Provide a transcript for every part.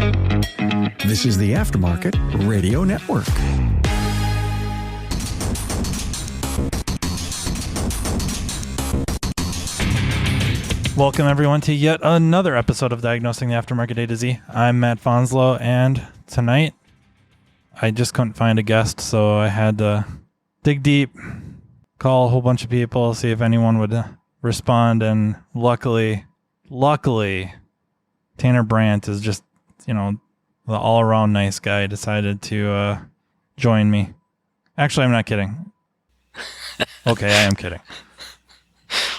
This is the Aftermarket Radio Network. Welcome, everyone, to yet another episode of Diagnosing the Aftermarket A to Z. I'm Matt Fonslow, and tonight I just couldn't find a guest, so I had to dig deep, call a whole bunch of people, see if anyone would respond, and luckily, Tanner Brandt is just, the all-around nice guy, decided to join me. Actually, I'm not kidding. Okay, I am kidding.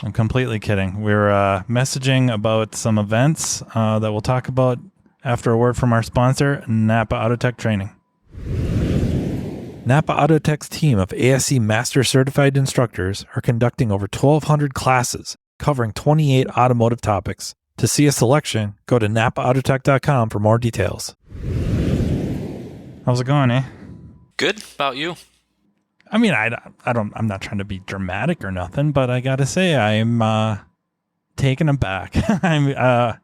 I'm completely kidding. We're messaging about some events that we'll talk about after a word from our sponsor, NAPA Autotech Training. NAPA Autotech's team of ASE Master Certified instructors are conducting over 1,200 classes covering 28 automotive topics. To see a selection, go to napaautotech.com for more details. How's it going, eh? Good. About you? I mean, I'm not trying to be dramatic or nothing, but I gotta say, I'm taken aback. I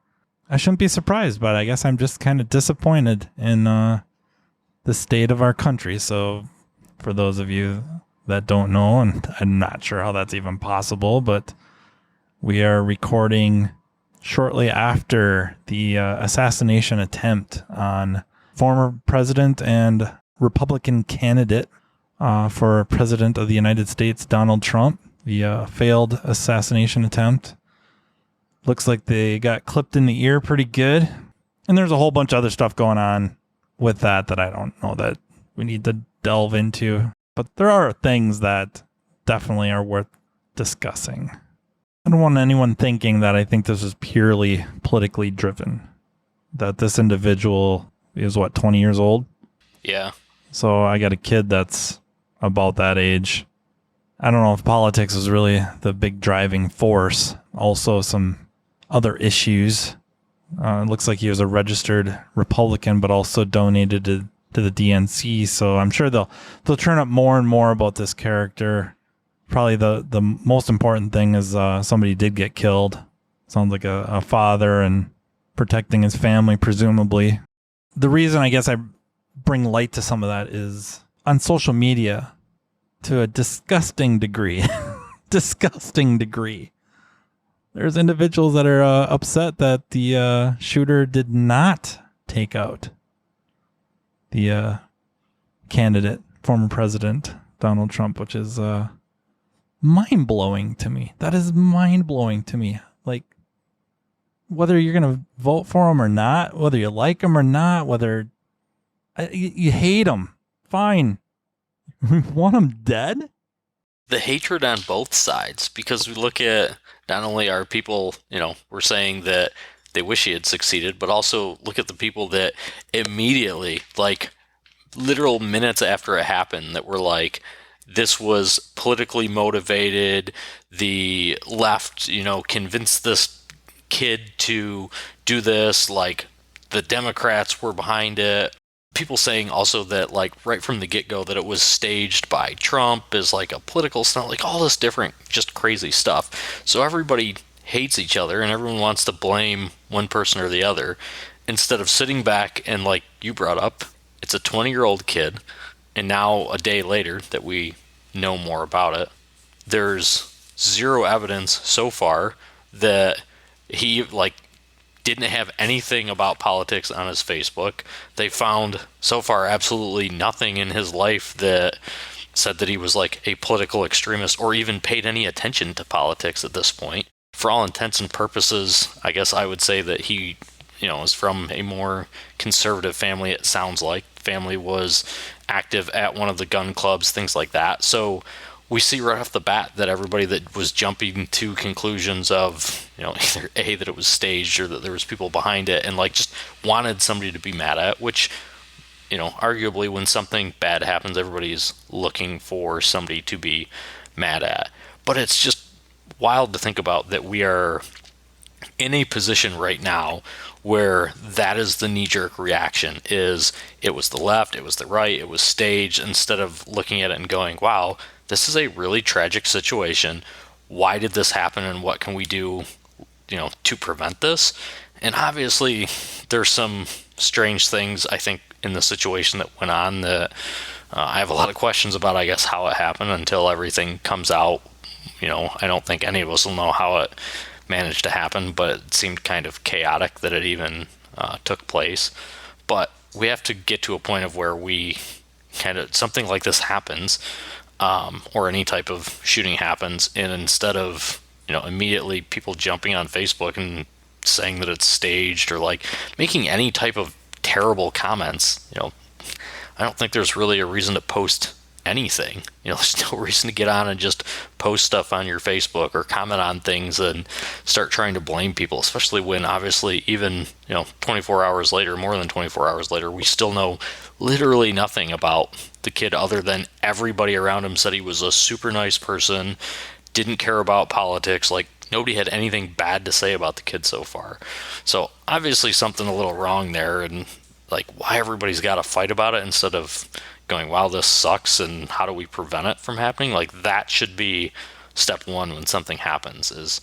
shouldn't be surprised, but I guess I'm just kind of disappointed in the state of our country. So, for those of you that don't know, and I'm not sure how that's even possible, but we are recording shortly after the assassination attempt on former president and Republican candidate for President of the United States, Donald Trump. The failed assassination attempt. Looks like they got clipped in the ear pretty good. And there's a whole bunch of other stuff going on with that I don't know that we need to delve into. But there are things that definitely are worth discussing. I don't want anyone thinking that I think this is purely politically driven. That this individual is, 20 years old? Yeah. So I got a kid that's about that age. I don't know if politics is really the big driving force. Also some other issues. It looks like he was a registered Republican, but also donated to the DNC. So I'm sure they'll turn up more and more about this character. Probably the most important thing is somebody did get killed. Sounds like a father and protecting his family, presumably. The reason I guess I bring light to some of that is on social media to a disgusting degree. Disgusting degree. There's individuals that are upset that the shooter did not take out the candidate, former president Donald Trump, which is mind-blowing to me. That is mind-blowing to me. Like, whether you're going to vote for him or not, whether you like him or not, whether you hate him, fine. We want him dead? The hatred on both sides, because we look at not only are people, we're saying that they wish he had succeeded, but also look at the people that immediately, like literal minutes after it happened, that were like, this was politically motivated. The left, convinced this kid to do this. Like, the Democrats were behind it. People saying also that, like, right from the get-go that it was staged by Trump as, like, a political stunt, like, all this different, just crazy stuff. So everybody hates each other, and everyone wants to blame one person or the other, instead of sitting back and, like you brought up, it's a 20-year-old kid, and now a day later that we know more about it, there's zero evidence so far that he, didn't have anything about politics on his Facebook. They found so far absolutely nothing in his life that said that he was like a political extremist or even paid any attention to politics at this point. For all intents and purposes, I guess I would say that he, is from a more conservative family, it sounds like. Family was active at one of the gun clubs, things like that. So we see right off the bat that everybody that was jumping to conclusions of, either A, that it was staged or that there was people behind it and just wanted somebody to be mad at, which, arguably when something bad happens, everybody's looking for somebody to be mad at. But it's just wild to think about that we are in a position right now where that is the knee-jerk reaction, is it was the left, it was the right, it was staged, instead of looking at it and going, wow, this is a really tragic situation. Why did this happen and what can we do, to prevent this? And obviously, there's some strange things, I think, in the situation that went on that I have a lot of questions about, I guess, how it happened until everything comes out. I don't think any of us will know how it managed to happen, but it seemed kind of chaotic that it even took place. But we have to get to a point of where we something like this happens, or any type of shooting happens, and instead of immediately people jumping on Facebook and saying that it's staged or like making any type of terrible comments, I don't think there's really a reason to post anything. There's no reason to get on and just post stuff on your Facebook or comment on things and start trying to blame people, especially when obviously even 24 hours later, more than 24 hours later, we still know literally nothing about the kid other than everybody around him said he was a super nice person, didn't care about politics, like nobody had anything bad to say about the kid so far. So obviously something a little wrong there, and like why everybody's got to fight about it instead of going, wow, this sucks and how do we prevent it from happening? Like that should be step one when something happens, is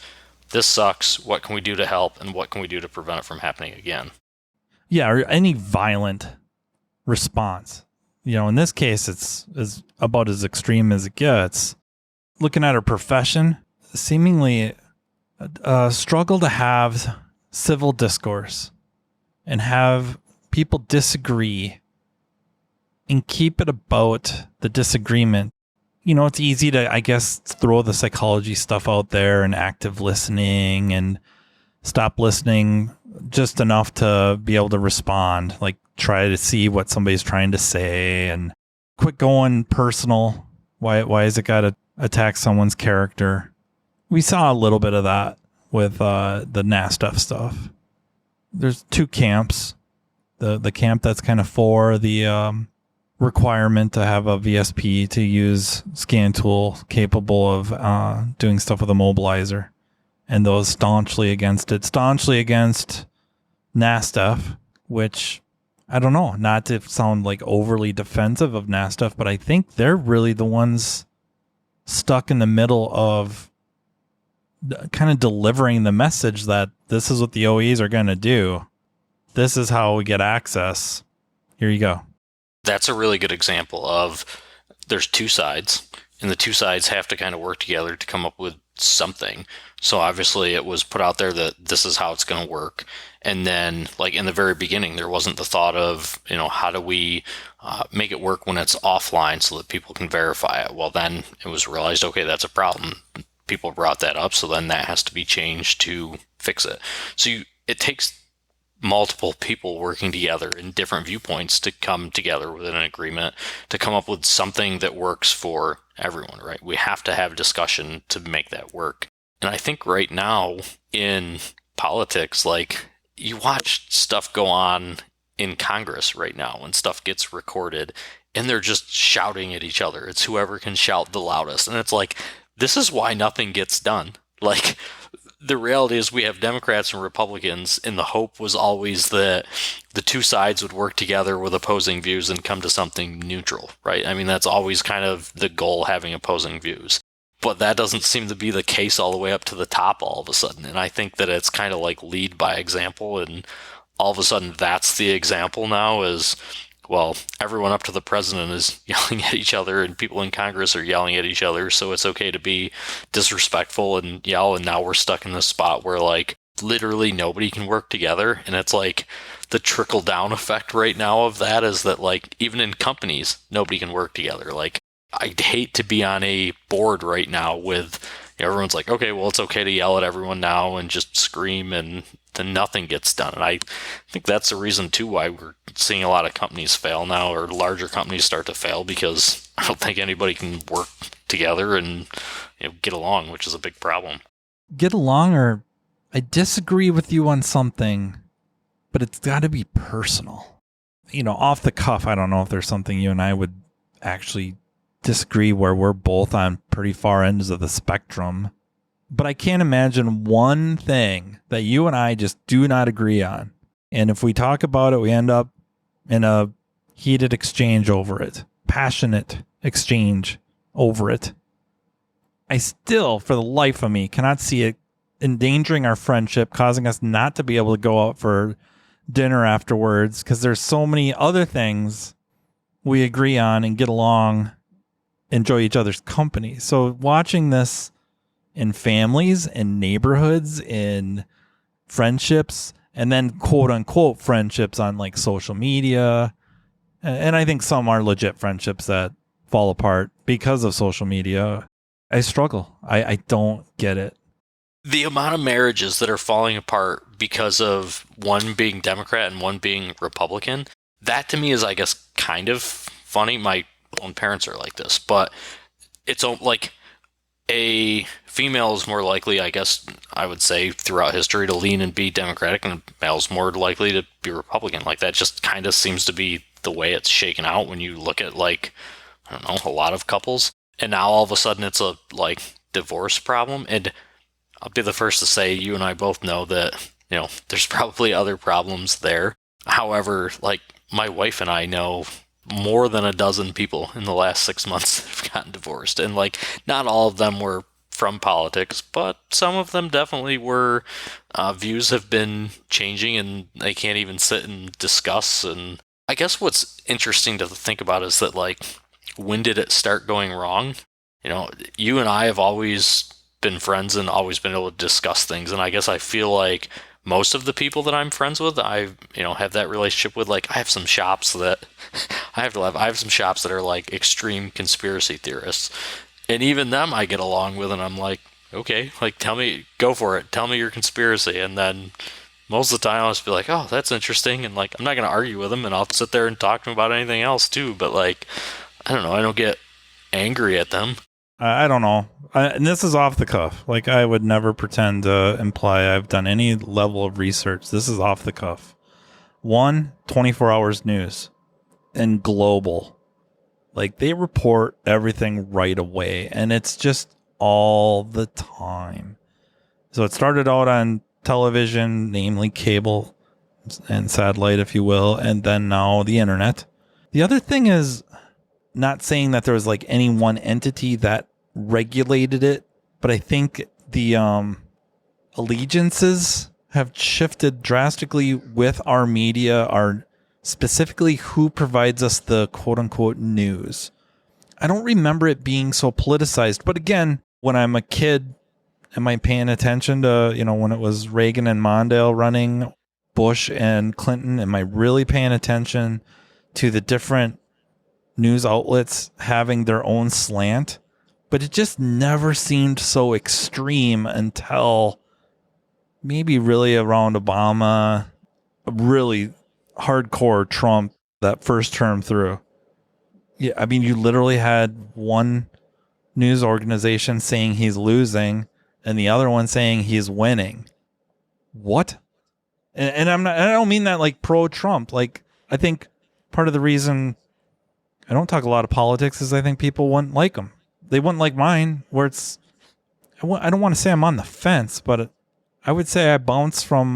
this sucks, what can we do to help, and what can we do to prevent it from happening again? Yeah, or any violent response. In this case, it's about as extreme as it gets. Looking at our profession, seemingly a struggle to have civil discourse and have people disagree and keep it about the disagreement. It's easy to, I guess, throw the psychology stuff out there and active listening and stop listening just enough to be able to respond, like try to see what somebody's trying to say and quit going personal. Why is it got to attack someone's character? We saw a little bit of that with the NASTF stuff. There's two camps. The camp that's kind of for the requirement to have a VSP to use scan tool capable of doing stuff with a mobilizer, and those staunchly against it, staunchly against NASTF, which I don't know, not to sound like overly defensive of NASTF, but I think they're really the ones stuck in the middle of kind of delivering the message that this is what the OEs are going to do. This is how we get access. Here you go. That's a really good example of there's two sides, and the two sides have to kind of work together to come up with something. So obviously it was put out there that this is how it's going to work. And then like in the very beginning, there wasn't the thought of, how do we make it work when it's offline so that people can verify it? Well, then it was realized, okay, that's a problem. People brought that up. So then that has to be changed to fix it. So it takes multiple people working together in different viewpoints to come together with an agreement to come up with something that works for everyone, right? We have to have discussion to make that work. And I think right now in politics, like you watch stuff go on in Congress right now when stuff gets recorded and they're just shouting at each other. It's whoever can shout the loudest. And it's like, this is why nothing gets done. Like, the reality is we have Democrats and Republicans, and the hope was always that the two sides would work together with opposing views and come to something neutral, right? I mean, that's always kind of the goal, having opposing views. But that doesn't seem to be the case all the way up to the top all of a sudden. And I think that it's kind of like lead by example, and all of a sudden that's the example now is, well, everyone up to the president is yelling at each other and people in Congress are yelling at each other. So it's okay to be disrespectful and yell. And now we're stuck in this spot where like literally nobody can work together. And it's like the trickle down effect right now of that is that like even in companies, nobody can work together. Like I'd hate to be on a board right now with everyone's like, okay, well, it's okay to yell at everyone now and just scream and then nothing gets done. And I think that's the reason too why we're seeing a lot of companies fail now, or larger companies start to fail, because I don't think anybody can work together and get along, which is a big problem. Get along, or I disagree with you on something, but it's got to be personal. Off the cuff, I don't know if there's something you and I would actually disagree where we're both on pretty far ends of the spectrum. But I can't imagine one thing that you and I just do not agree on. And if we talk about it, we end up in a heated exchange over it, passionate exchange over it. I still, for the life of me, cannot see it endangering our friendship, causing us not to be able to go out for dinner afterwards because there's so many other things we agree on and get along, enjoy each other's company. So watching this in families, in neighborhoods, in friendships, and then quote unquote friendships on like social media. And I think some are legit friendships that fall apart because of social media. I struggle. I don't get it. The amount of marriages that are falling apart because of one being Democrat and one being Republican, that to me is, I guess, kind of funny. My own parents are like this, but it's like a female is more likely, I guess, I would say, throughout history to lean and be Democratic, and a male is more likely to be Republican. Like, that just kind of seems to be the way it's shaken out when you look at, like, I don't know, a lot of couples. And now all of a sudden it's a, like, divorce problem. And I'll be the first to say, you and I both know that, you know, there's probably other problems there. However, like, my wife and I know more than a dozen people in the last 6 months that have gotten divorced. And, like, not all of them were from politics, but some of them definitely were. Views have been changing and they can't even sit and discuss. And I guess what's interesting to think about is that, like, when did it start going wrong? You know, you and I have always been friends and always been able to discuss things. And I guess I feel like most of the people that I'm friends with, I, you know, have that relationship with. Like, I have some shops that I have some shops that are like extreme conspiracy theorists. And even them I get along with, and I'm like, okay, like, tell me, go for it. Tell me your conspiracy. And then most of the time I'll just be like, oh, that's interesting. And, like, I'm not going to argue with them, and I'll sit there and talk to them about anything else too. But, like, I don't know. I don't get angry at them. I don't know. And this is off the cuff. Like, I would never pretend to imply I've done any level of research. This is off the cuff. 24 hours news and global. Like, they report everything right away, and it's just all the time. So it started out on television, namely cable and satellite, if you will, and then now the internet. The other thing is, not saying that there was like any one entity that regulated it, but I think the allegiances have shifted drastically with our media, our specifically who provides us the quote unquote news. I don't remember it being so politicized, but again, when I'm a kid, am I paying attention to, you know, when it was Reagan and Mondale running, Bush and Clinton? Am I really paying attention to the different news outlets having their own slant? But it just never seemed so extreme until maybe really around Obama, really hardcore Trump, that first term through. Yeah, I mean, you literally had one news organization saying he's losing and the other one saying he's winning. What? And I don't mean that like pro Trump. Like, I think part of the reason I don't talk a lot of politics is I think people wouldn't like them. They wouldn't like mine, where it's, I don't want to say I'm on the fence, but I would say I bounce from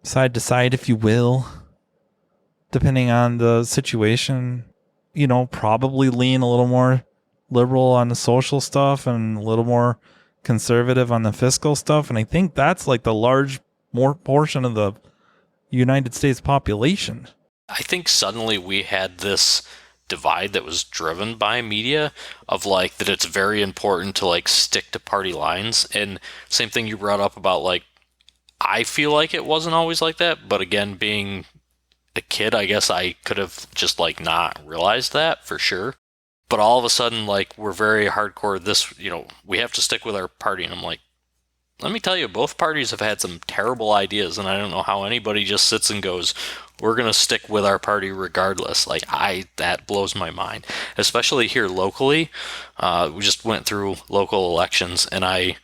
side to side, if you will, depending on the situation. You know, probably lean a little more liberal on the social stuff and a little more conservative on the fiscal stuff. And I think that's like the more portion of the United States population. I think suddenly we had this divide that was driven by media of like that it's very important to like stick to party lines. And same thing you brought up about, like, I feel like it wasn't always like that, but again, being a kid, I guess I could have just like not realized that for sure. But all of a sudden, like, we're very hardcore this, you know, we have to stick with our party. And I'm like, let me tell you, both parties have had some terrible ideas, and I don't know how anybody just sits and goes, we're going to stick with our party regardless. Like, that blows my mind, especially here locally. We just went through local elections, and I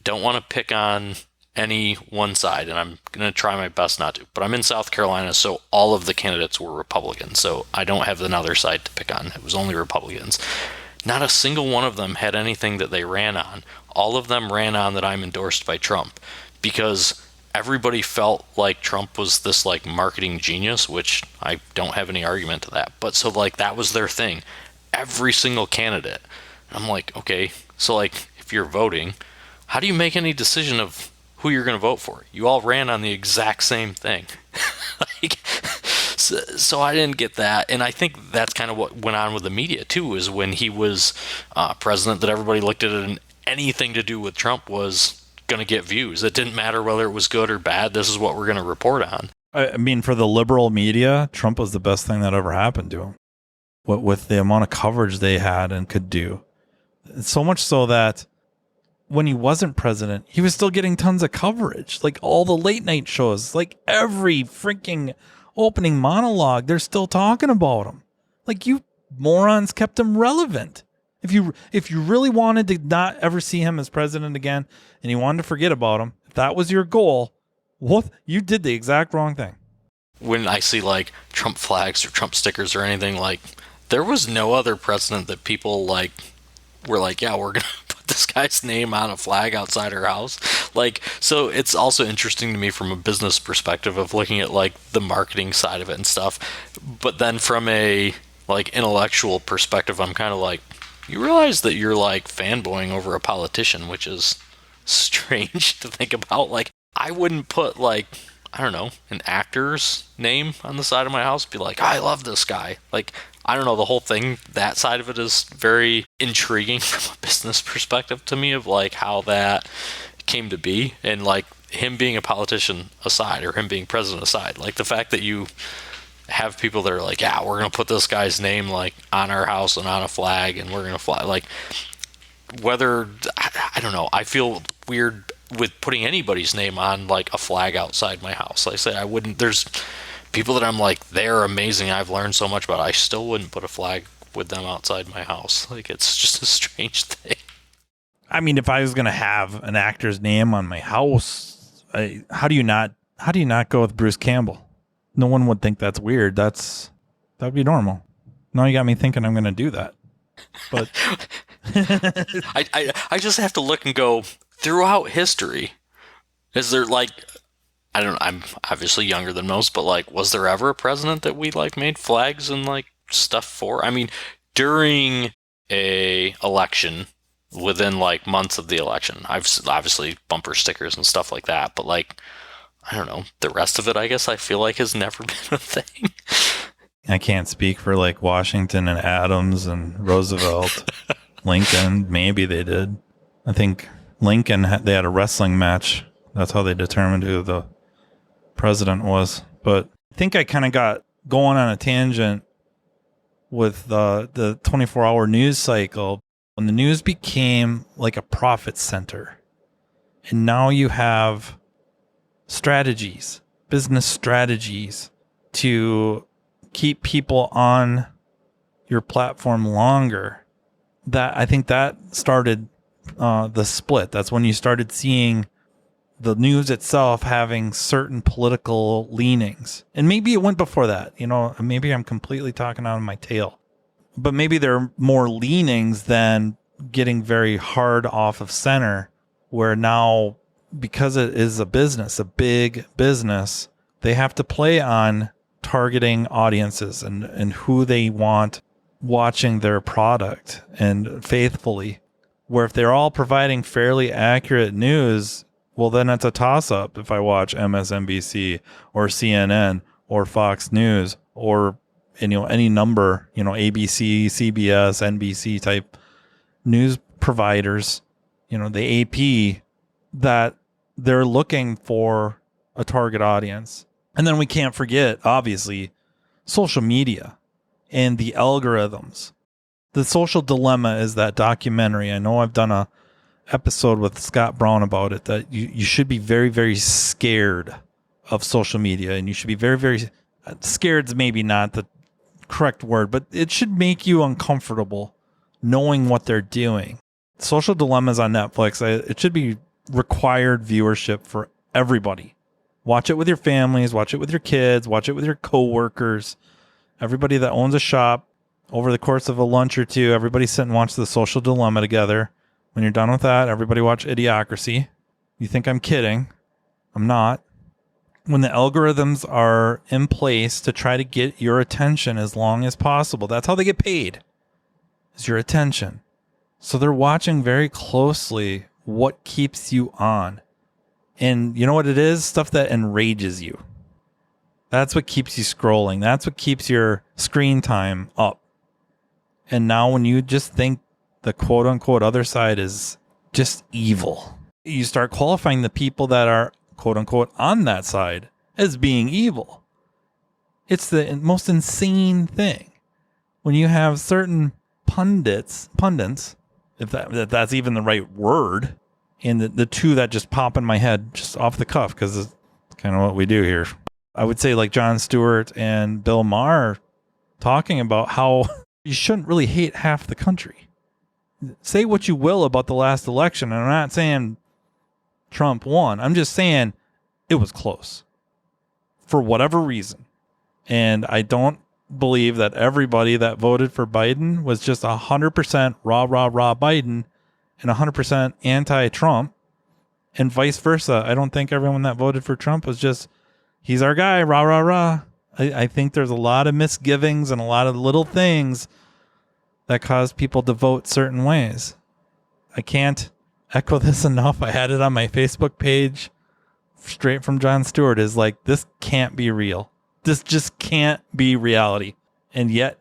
don't want to pick on any one side, and I'm going to try my best not to. But I'm in South Carolina, so all of the candidates were Republicans, so I don't have another side to pick on. It was only Republicans. Not a single one of them had anything that they ran on. All of them ran on that I'm endorsed by Trump, because everybody felt like Trump was this like marketing genius, which I don't have any argument to that. But so like that was their thing. Every single candidate. I'm like, okay, so like if you're voting, how do you make any decision of who you're going to vote for? You all ran on the exact same thing. Like, so I didn't get that. And I think that's kind of what went on with the media, too, is when he was president, that everybody looked at it and anything to do with Trump was going to get views. It didn't matter whether it was good or bad. This is what we're going to report on. I mean, for the liberal media, Trump was the best thing that ever happened to him. What with the amount of coverage they had and could do. So much so that when he wasn't president, he was still getting tons of coverage. Like all the late night shows, like every freaking opening monologue, they're still talking about him. Like, you morons kept him relevant. If you really wanted to not ever see him as president again and you wanted to forget about him, if that was your goal, what you did the exact wrong thing. When I see like Trump flags or Trump stickers or anything, like, there was no other president that people like were like, yeah, we're going to put this guy's name on a flag outside our house. Like, so it's also interesting to me from a business perspective of looking at like the marketing side of it and stuff. But then from a like intellectual perspective, I'm kind of like, you realize that you're like fanboying over a politician, which is strange to think about. Like, I wouldn't put like, I don't know, an actor's name on the side of my house, be like, I love this guy. Like, I don't know, the whole thing, that side of it is very intriguing from a business perspective to me of like how that came to be. And like him being a politician aside, or him being president aside, like the fact that you have people that are like, yeah, we're going to put this guy's name like on our house and on a flag and we're going to fly. Like, whether, I don't know, I feel weird with putting anybody's name on like a flag outside my house. Like I say, I wouldn't, there's people that I'm like, they're amazing, I've learned so much about, I still wouldn't put a flag with them outside my house. Like, it's just a strange thing. I mean, if I was going to have an actor's name on my house, how do you not go with Bruce Campbell? No one would think that's weird. That would be normal. Now you got me thinking I'm going to do that. But I just have to look and go, throughout history, is there like, I don't know, I'm obviously younger than most, but like, was there ever a president that we like made flags and like stuff for? I mean, during a election, within like months of the election, I've obviously bumper stickers and stuff like that, but like, I don't know, the rest of it, I guess I feel like has never been a thing. I can't speak for like Washington and Adams and Roosevelt, Lincoln. Maybe they did. I think Lincoln, they had a wrestling match. That's how they determined who the president was. But I think I kind of got going on a tangent with the 24-hour news cycle when the news became like a profit center. And now you have strategies, business strategies to keep people on your platform longer. That, I think that started the split. That's when you started seeing the news itself having certain political leanings. And maybe it went before that, you know, maybe I'm completely talking out of my tail, but maybe there are more leanings than getting very hard off of center, where now, because it is a business, a big business, they have to play on targeting audiences and who they want watching their product and faithfully. Where if they're all providing fairly accurate news, well, then it's a toss-up if I watch MSNBC or CNN or Fox News or, you know, any number, you know, ABC, CBS, NBC type news providers, you know, the AP, that they're looking for a target audience. And then we can't forget, obviously, social media and the algorithms. The Social Dilemma is that documentary. I know I've done a episode with Scott Brown about it, that you should be very, very scared of social media, and you should be very, very scared is maybe not the correct word, but it should make you uncomfortable knowing what they're doing. Social Dilemma is on Netflix. It should be required viewership for everybody. Watch it with your families, watch it with your kids, watch it with your coworkers, everybody that owns a shop. Over the course of a lunch or two, everybody sit and watch The Social Dilemma together. When you're done with that, everybody watch Idiocracy. You think I'm kidding? I'm not. When the algorithms are in place to try to get your attention as long as possible, that's how they get paid, is your attention. So they're watching very closely what keeps you on. And you know what it is? Stuff that enrages you. That's what keeps you scrolling. That's what keeps your screen time up. And now when you just think the quote unquote other side is just evil, you start qualifying the people that are quote unquote on that side as being evil. It's the most insane thing. When you have certain pundits, if that's even the right word, and the two that just pop in my head just off the cuff, because it's kind of what we do here. I would say like Jon Stewart and Bill Maher talking about how you shouldn't really hate half the country. Say what you will about the last election. And I'm not saying Trump won. I'm just saying it was close for whatever reason. And I don't believe that everybody that voted for Biden was just 100% rah, Biden and 100% anti-Trump, and vice versa. I don't think everyone that voted for Trump was just, he's our guy, rah. I think there's a lot of misgivings and a lot of little things that cause people to vote certain ways. I can't echo this enough. I had it on my Facebook page straight from Jon Stewart, is like, this can't be real. This just can't be reality. And yet,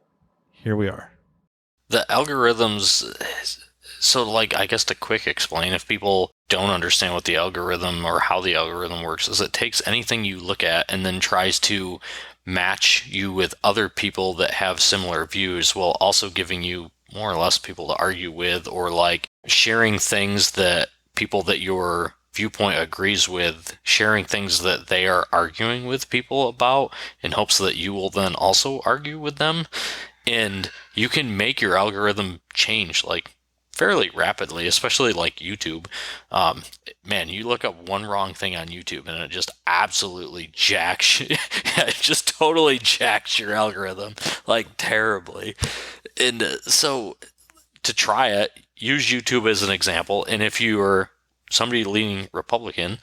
here we are. The algorithms, so like, I guess to quick explain, if people don't understand what the algorithm or how the algorithm works, is it takes anything you look at and then tries to match you with other people that have similar views, while also giving you more or less people to argue with, or like sharing things that people that your viewpoint agrees with, sharing things that they are arguing with people about in hopes that you will then also argue with them. And you can make your algorithm change like fairly rapidly, especially like YouTube. Man, you look up one wrong thing on YouTube and it just absolutely jacks, it just totally jacks your algorithm like terribly. And so to try it, use YouTube as an example. And if you're somebody leaning Republican,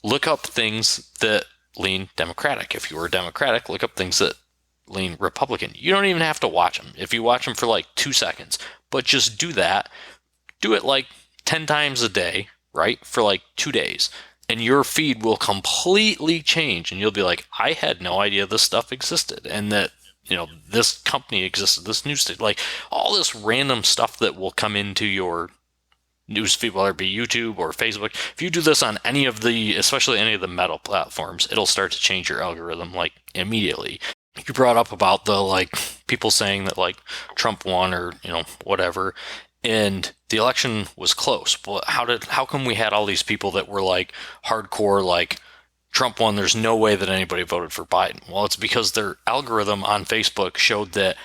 look up things that lean Democratic. If you were Democratic, look up things that lean Republican. You don't even have to watch them. If you watch them for like 2 seconds, but just do that. Do it like 10 times a day, right? For like 2 days. And your feed will completely change. And you'll be like, I had no idea this stuff existed. And that, you know, this company existed, this news station, like all this random stuff that will come into your newsfeed, whether it be YouTube or Facebook. If you do this on any of the, especially any of the meta platforms, it'll start to change your algorithm like immediately. You brought up about the like people saying that like Trump won or, you know, whatever, and the election was close. But how come we had all these people that were like hardcore, like Trump won, there's no way that anybody voted for Biden? Well, it's because their algorithm on Facebook showed that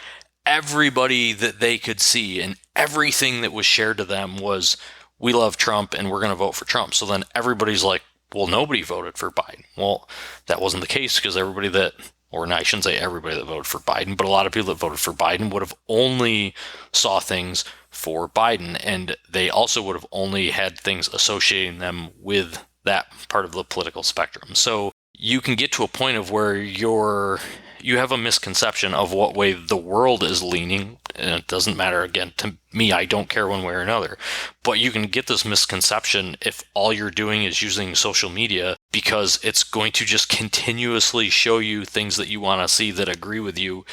everybody that they could see and everything that was shared to them was, we love Trump and we're going to vote for Trump. So then everybody's like, well, nobody voted for Biden. Well, that wasn't the case, because everybody that, or I shouldn't say everybody that voted for Biden, but a lot of people that voted for Biden would have only saw things for Biden, and they also would have only had things associating them with that part of the political spectrum. So you can get to a point of where you have a misconception of what way the world is leaning, and it doesn't matter, again, to me, I don't care one way or another, but you can get this misconception if all you're doing is using social media, because it's going to just continuously show you things that you want to see that agree with you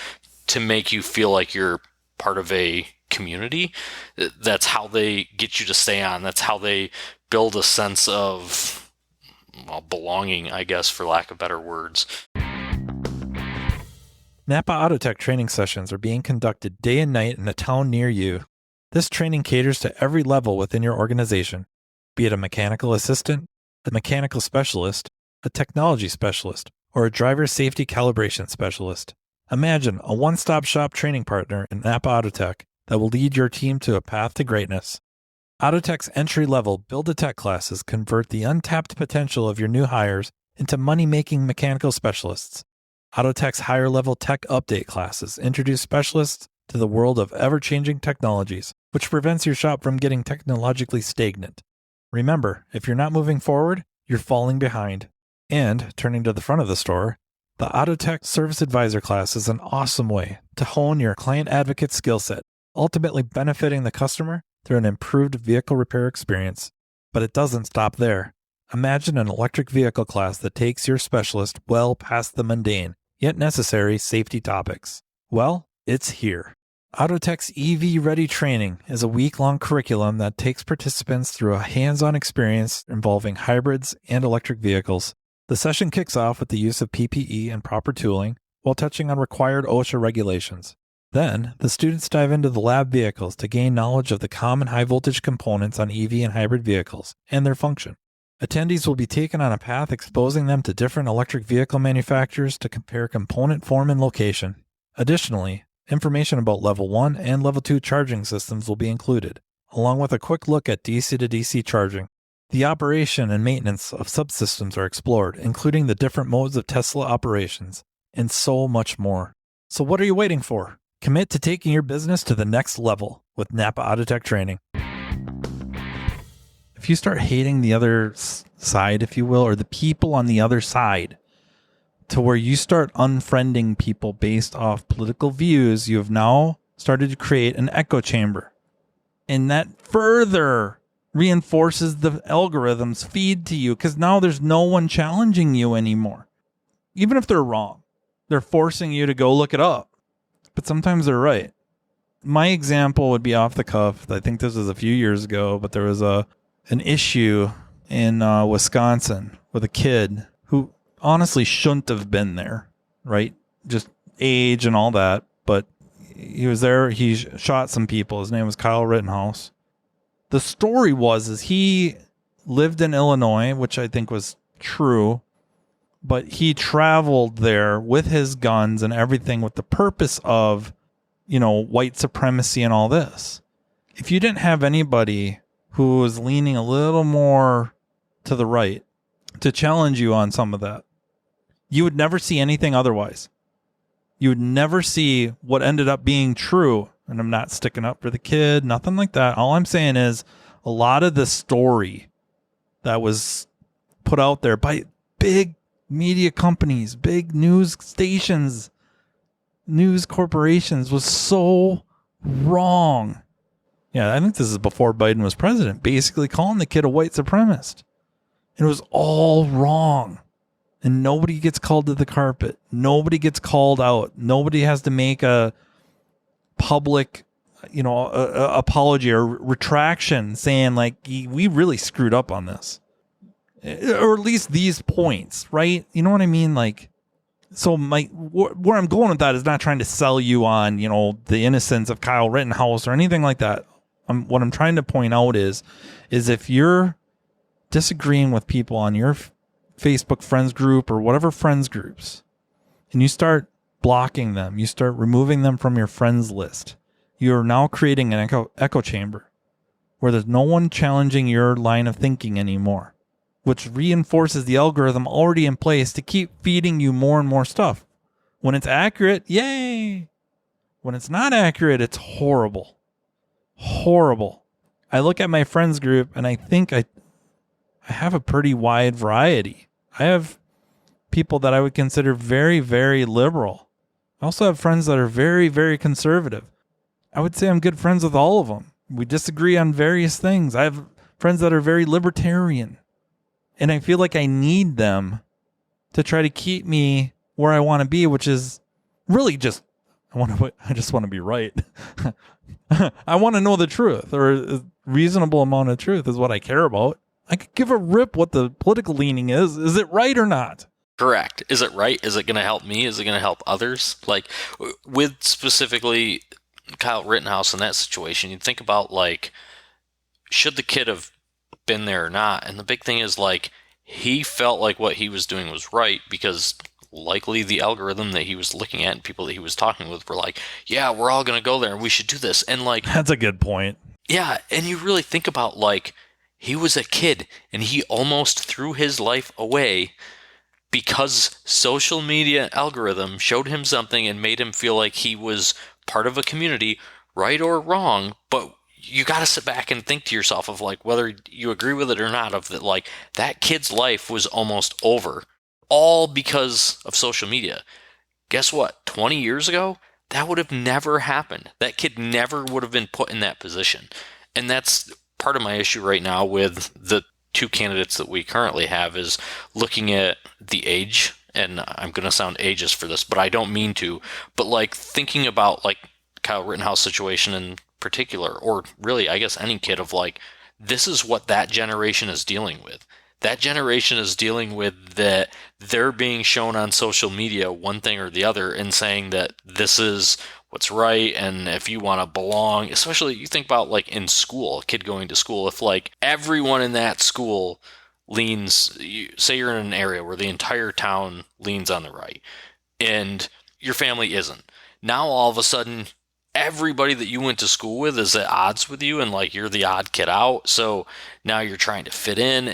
to make you feel like you're part of a community. That's how they get you to stay on. That's how they build a sense of, well, belonging, I guess, for lack of better words. NAPA Autotech training sessions are being conducted day and night in a town near you. This training caters to every level within your organization, be it a mechanical assistant, a mechanical specialist, a technology specialist, or a driver safety calibration specialist. Imagine a one-stop shop training partner in NAPA Autotech that will lead your team to a path to greatness. Autotech's entry-level Build-A-Tech classes convert the untapped potential of your new hires into money-making mechanical specialists. Autotech's higher-level tech update classes introduce specialists to the world of ever-changing technologies, which prevents your shop from getting technologically stagnant. Remember, if you're not moving forward, you're falling behind. And, turning to the front of the store, the Autotech Service Advisor class is an awesome way to hone your client advocate skill set, ultimately benefiting the customer through an improved vehicle repair experience. But it doesn't stop there. Imagine an electric vehicle class that takes your specialist well past the mundane, yet necessary safety topics. Well, it's here. Autotech's EV Ready training is a week-long curriculum that takes participants through a hands-on experience involving hybrids and electric vehicles. The session kicks off with the use of PPE and proper tooling while touching on required OSHA regulations. Then, the students dive into the lab vehicles to gain knowledge of the common high-voltage components on EV and hybrid vehicles and their function. Attendees will be taken on a path exposing them to different electric vehicle manufacturers to compare component form and location. Additionally, information about Level 1 and Level 2 charging systems will be included, along with a quick look at DC to DC charging. The operation and maintenance of subsystems are explored, including the different modes of Tesla operations, and so much more. So what are you waiting for? Commit to taking your business to the next level with NAPA Autotech training. If you start hating the other side, if you will, or the people on the other side, to where you start unfriending people based off political views, you have now started to create an echo chamber. And that further reinforces the algorithm's feed to you, because now there's no one challenging you anymore. Even if they're wrong, they're forcing you to go look it up. But sometimes they're right. My example would be off the cuff. I think this was a few years ago, but there was an issue in Wisconsin with a kid who honestly shouldn't have been there, right? Just age and all that. But he was there. He shot some people. His name was Kyle Rittenhouse. The story is he lived in Illinois, which I think was true, but he traveled there with his guns and everything with the purpose of, white supremacy and all this. If you didn't have anybody who was leaning a little more to the right to challenge you on some of that, you would never see anything otherwise. You would never see what ended up being true. And I'm not sticking up for the kid, nothing like that. All I'm saying is a lot of the story that was put out there by big media companies, big news stations, news corporations was so wrong. Yeah, I think this is before Biden was president, basically calling the kid a white supremacist. It was all wrong. And nobody gets called to the carpet. Nobody gets called out. Nobody has to make a public, apology or retraction saying like, we really screwed up on this. Or at least these points, right? You know what I mean? Like, so where I'm going with that is not trying to sell you on, the innocence of Kyle Rittenhouse or anything like that. What I'm trying to point out is if you're disagreeing with people on your Facebook friends group or whatever friends groups, and you start blocking them, you start removing them from your friends list, you're now creating an echo chamber where there's no one challenging your line of thinking anymore, which reinforces the algorithm already in place to keep feeding you more and more stuff. When it's accurate, yay. When it's not accurate, it's horrible. Horrible. I look at my friends group and I think I have a pretty wide variety. I have people that I would consider very, very liberal. I also have friends that are very, very conservative. I would say I'm good friends with all of them. We disagree on various things. I have friends that are very libertarian. And I feel like I need them to try to keep me where I want to be, which is really just, I just want to be right. I want to know the truth, or a reasonable amount of truth is what I care about. I could give a rip what the political leaning is. Is it right or not? Correct. Is it right? Is it going to help me? Is it going to help others? Like with specifically Kyle Rittenhouse in that situation, you think about like, should the kid have been there or not? And the big thing is like, he felt like what he was doing was right because likely the algorithm that he was looking at and people that he was talking with were like, yeah, we're all going to go there and we should do this. And like, that's a good point. Yeah. And you really think about like, he was a kid and he almost threw his life away because social media algorithm showed him something and made him feel like he was part of a community, right or wrong. But you got to sit back and think to yourself of like, whether you agree with it or not, of that, like that kid's life was almost over all because of social media. Guess what? 20 years ago, that would have never happened. That kid never would have been put in that position. And that's part of my issue right now with the two candidates that we currently have is looking at the age, and I'm going to sound ageist for this, but I don't mean to, but like thinking about like Kyle Rittenhouse situation in particular, or really, I guess any kid, of like, this is what that generation is dealing with. That generation is dealing with that they're being shown on social media one thing or the other and saying that this is what's right, and if you want to belong, especially you think about like in school, a kid going to school, if like everyone in that school leans, say you're in an area where the entire town leans on the right and your family isn't, now all of a sudden everybody that you went to school with is at odds with you, and like you're the odd kid out, so now you're trying to fit in.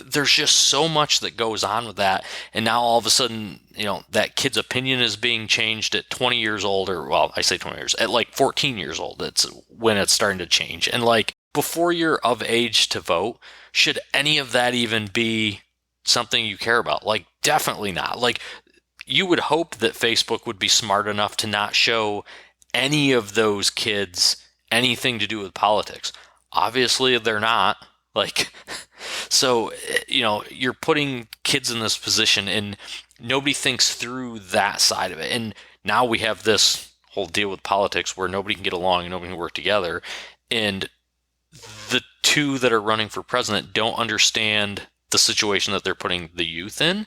There's just so much that goes on with that, and now all of a sudden, you know, that kid's opinion is being changed at 20 years old, or well, I say 20 years, at like 14 years old, it's when it's starting to change. And like before you're of age to vote, should any of that even be something you care about? Like definitely not. Like you would hope that Facebook would be smart enough to not show any of those kids anything to do with politics. Obviously they're not. Like, so, you know, you're putting kids in this position and nobody thinks through that side of it. And now we have this whole deal with politics where nobody can get along and nobody can work together. And the two that are running for president don't understand the situation that they're putting the youth in.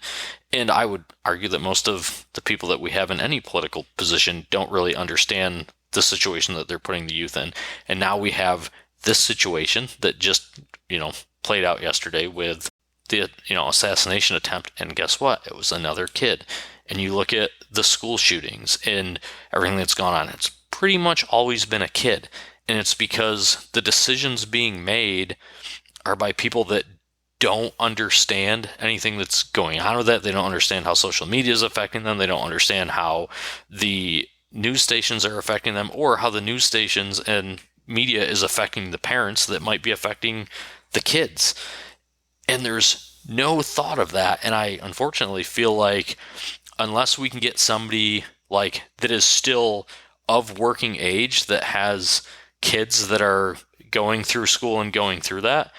And I would argue that most of the people that we have in any political position don't really understand the situation that they're putting the youth in. And now we have this situation that just, you know, played out yesterday with the, you know, assassination attempt. And guess what? It was another kid. And you look at the school shootings and everything that's gone on, it's pretty much always been a kid. And it's because the decisions being made are by people that don't understand anything that's going on with that. They don't understand how social media is affecting them. They don't understand how the news stations are affecting them, or how the news stations and media is affecting the parents that might be affecting the kids. And there's no thought of that. And I unfortunately feel like unless we can get somebody like that is still of working age, that has kids that are going through school and going through that,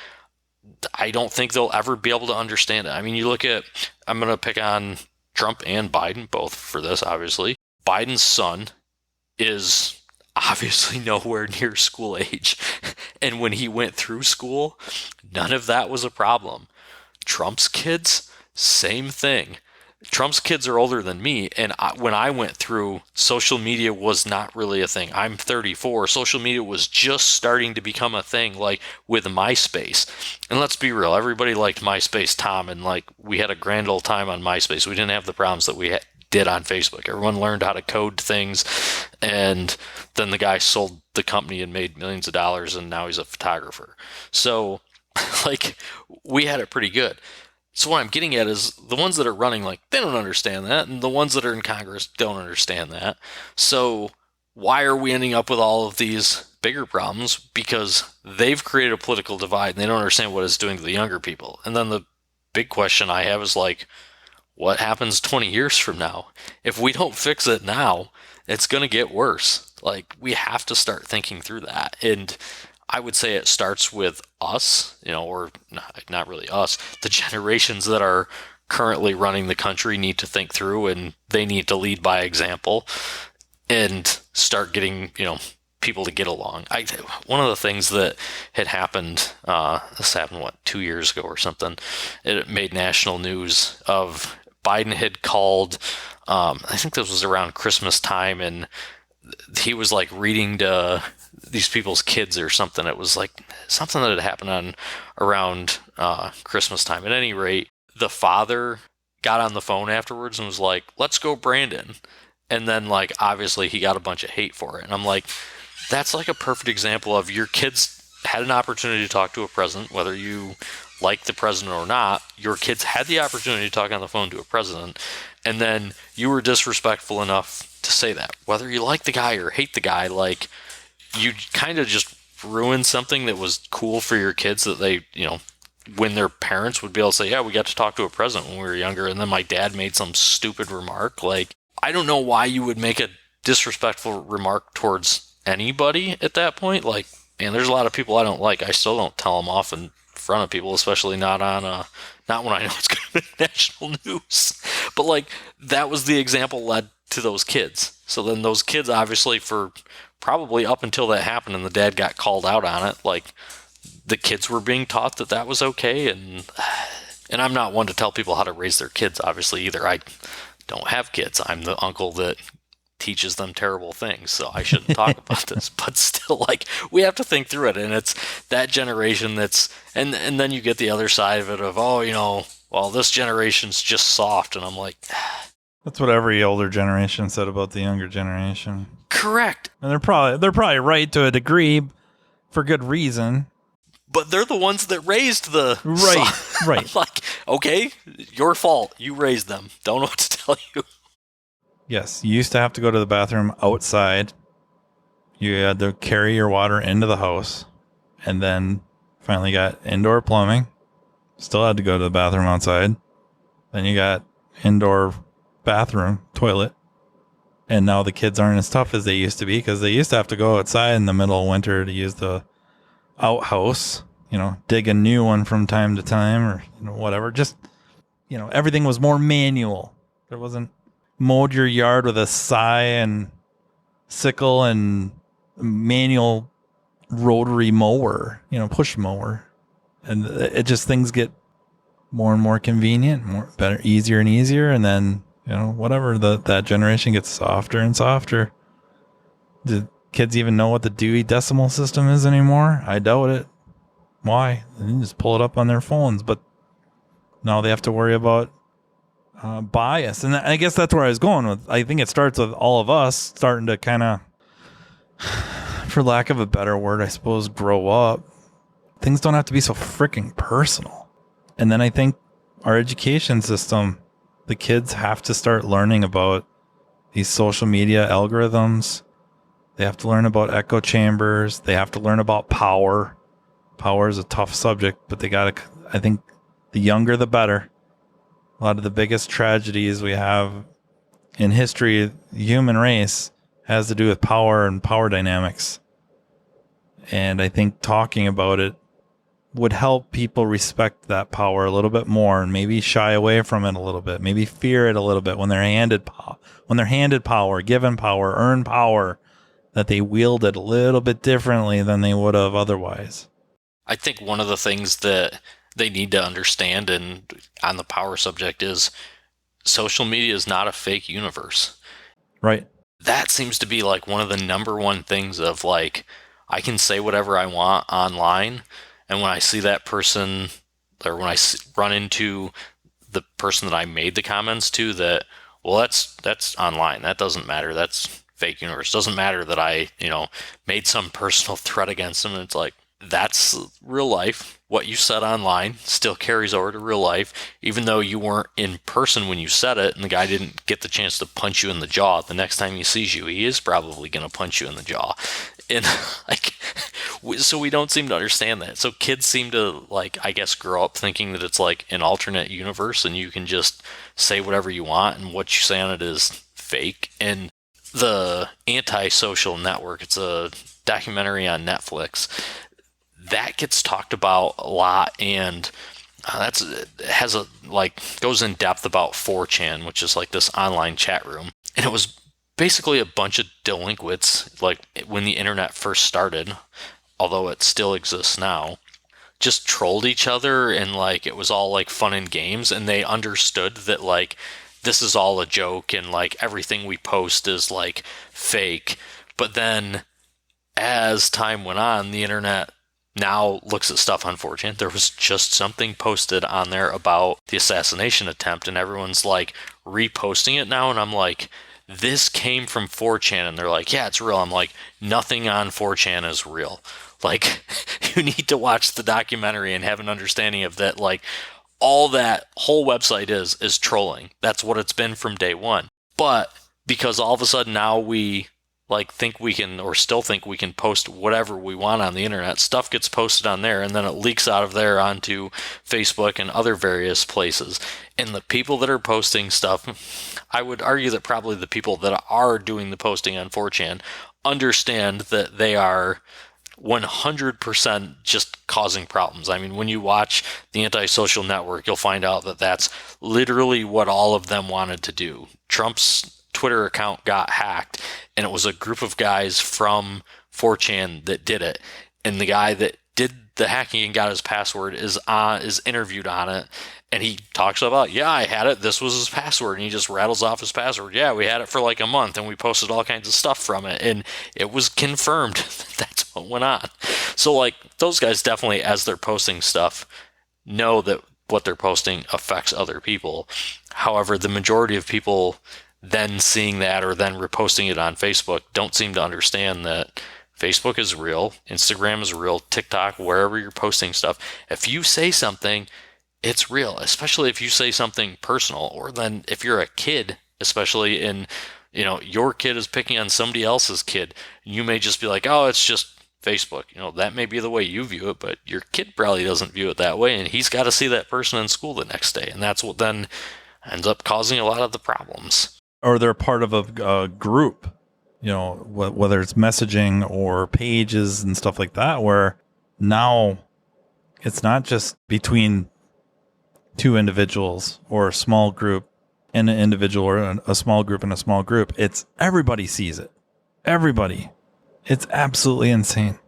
I don't think they'll ever be able to understand it. I mean, you look at, I'm going to pick on Trump and Biden, both for this, obviously. Biden's son is obviously nowhere near school age. And when he went through school, none of that was a problem. Trump's kids, same thing. Trump's kids are older than me, and when I went through, social media was not really a thing. I'm 34. Social media was just starting to become a thing, like with MySpace. And let's be real, everybody liked MySpace, Tom, and like we had a grand old time on MySpace. We didn't have the problems that we did on Facebook. Everyone learned how to code things, and then the guy sold the company and made millions of dollars, and now he's a photographer. So, like, we had it pretty good. So what I'm getting at is the ones that are running, like, they don't understand that, and the ones that are in Congress don't understand that. So why are we ending up with all of these bigger problems? Because they've created a political divide, and they don't understand what it's doing to the younger people. And then the big question I have is, like, what happens 20 years from now? If we don't fix it now, it's going to get worse. Like, we have to start thinking through that. And I would say it starts with us, you know, or not really us. The generations that are currently running the country need to think through, and they need to lead by example and start getting, you know, people to get along. One of the things that had happened, this happened, 2 years ago or something, it made national news of Biden had called, I think this was around Christmas time, and he was like reading to these people's kids or something. It was like something that had happened around Christmas time. At any rate, the father got on the phone afterwards and was like, "Let's go, Brandon." And then, like, obviously he got a bunch of hate for it. And I'm like, that's like a perfect example of your kids had an opportunity to talk to a president, whether you like the president or not. Your kids had the opportunity to talk on the phone to a president, and then you were disrespectful enough to say that. Whether you like the guy or hate the guy, like, you kind of just ruined something that was cool for your kids, that they, you know, when their parents would be able to say, yeah, we got to talk to a president when we were younger, and then my dad made some stupid remark. Like, I don't know why you would make a disrespectful remark towards anybody at that point. Like, And there's a lot of people I don't like. I still don't tell them off in front of people, especially not on not when I know it's going to be national news. But like that was the example led to those kids. So then those kids, obviously, for probably up until that happened and the dad got called out on it, like the kids were being taught that that was okay. And I'm not one to tell people how to raise their kids, obviously, either. I don't have kids. I'm the uncle that teaches them terrible things, so I shouldn't talk about this. But still, like, we have to think through it. And it's that generation that's, and then you get the other side of it of, oh, you know, well, this generation's just soft. And I'm like, that's what every older generation said about the younger generation. Correct. And they're probably right to a degree for good reason. But they're the ones that raised the right. Like, okay, your fault. You raised them. Don't know what to tell you. Yes, you used to have to go to the bathroom outside. You had to carry your water into the house, and then finally got indoor plumbing. Still had to go to the bathroom outside. Then you got indoor bathroom, toilet. And now the kids aren't as tough as they used to be because they used to have to go outside in the middle of winter to use the outhouse, you know, dig a new one from time to time or, you know, whatever. Just, you know, everything was more manual. There wasn't mowed your yard with a sigh and sickle and manual rotary mower, you know, push mower. And it just, things get more and more convenient, more better, easier and easier. And then, you know, whatever, that generation gets softer and softer. Do kids even know what the Dewey Decimal System is anymore? I doubt it. Why? They can just pull it up on their phones, but now they have to worry about bias. And I guess that's where I was going with. I think it starts with all of us starting to kind of, for lack of a better word, I suppose, grow up. Things don't have to be so freaking personal. And then I think our education system, the kids have to start learning about these social media algorithms. They have to learn about echo chambers. They have to learn about power. Power is a tough subject, but they got to, I think the younger, the better. A lot of the biggest tragedies we have in history, the human race, has to do with power and power dynamics. And I think talking about it would help people respect that power a little bit more and maybe shy away from it a little bit, maybe fear it a little bit when they're handed power, given power, earned power, that they wield it a little bit differently than they would have otherwise. I think one of the things that they need to understand, and on the power subject, is social media is not a fake universe. Right. That seems to be like one of the number one things of like, I can say whatever I want online, and when I see that person, or when I run into the person that I made the comments to, that, well, that's online. That doesn't matter. That's fake universe. Doesn't matter that I, you know, made some personal threat against them. And it's like, that's real life. What you said online still carries over to real life, even though you weren't in person when you said it, and the guy didn't get the chance to punch you in the jaw. The next time he sees you, he is probably going to punch you in the jaw. And like, so we don't seem to understand that. So kids seem to, like, I guess, grow up thinking that it's like an alternate universe and you can just say whatever you want and what you say on it is fake. And the Antisocial Network, it's a documentary on Netflix, that gets talked about a lot, and goes in depth about 4chan, which is like this online chat room. And it was basically a bunch of delinquents, like when the internet first started, although it still exists now, just trolled each other, and like it was all like fun and games, and they understood that like this is all a joke and like everything we post is like fake. But then as time went on, the internet now looks at stuff on 4chan. There was just something posted on there about the assassination attempt, and everyone's like reposting it now, and I'm like, this came from 4chan, and they're like, yeah, it's real. I'm like, nothing on 4chan is real. Like, you need to watch the documentary and have an understanding of that. Like, all that whole website is trolling. That's what it's been from day one. But because all of a sudden now we like think we can, or still think we can, post whatever we want on the internet, stuff gets posted on there, and then it leaks out of there onto Facebook and other various places. And the people that are posting stuff, I would argue that probably the people that are doing the posting on 4chan understand that they are 100% just causing problems. I mean, when you watch the Antisocial Network, you'll find out that that's literally what all of them wanted to do. Trump's Twitter account got hacked, and it was a group of guys from 4chan that did it. And the guy that did the hacking and got his password is interviewed on it, and he talks about, yeah, I had it, this was his password, and he just rattles off his password. Yeah, we had it for like a month, and we posted all kinds of stuff from it, and it was confirmed that that's what went on. So like, those guys definitely, as they're posting stuff, know that what they're posting affects other people. However, the majority of people then seeing that or then reposting it on Facebook don't seem to understand that Facebook is real, Instagram is real, TikTok, wherever you're posting stuff. If you say something, it's real, especially if you say something personal, or then if you're a kid, especially in, your kid is picking on somebody else's kid, you may just be like, oh, it's just Facebook. That may be the way you view it, but your kid probably doesn't view it that way, and he's got to see that person in school the next day, and that's what then ends up causing a lot of the problems. Or they're part of a group, whether it's messaging or pages and stuff like that, where now it's not just between two individuals or a small group and an individual, or a small group and a small group. It's everybody sees it. Everybody. It's absolutely insane.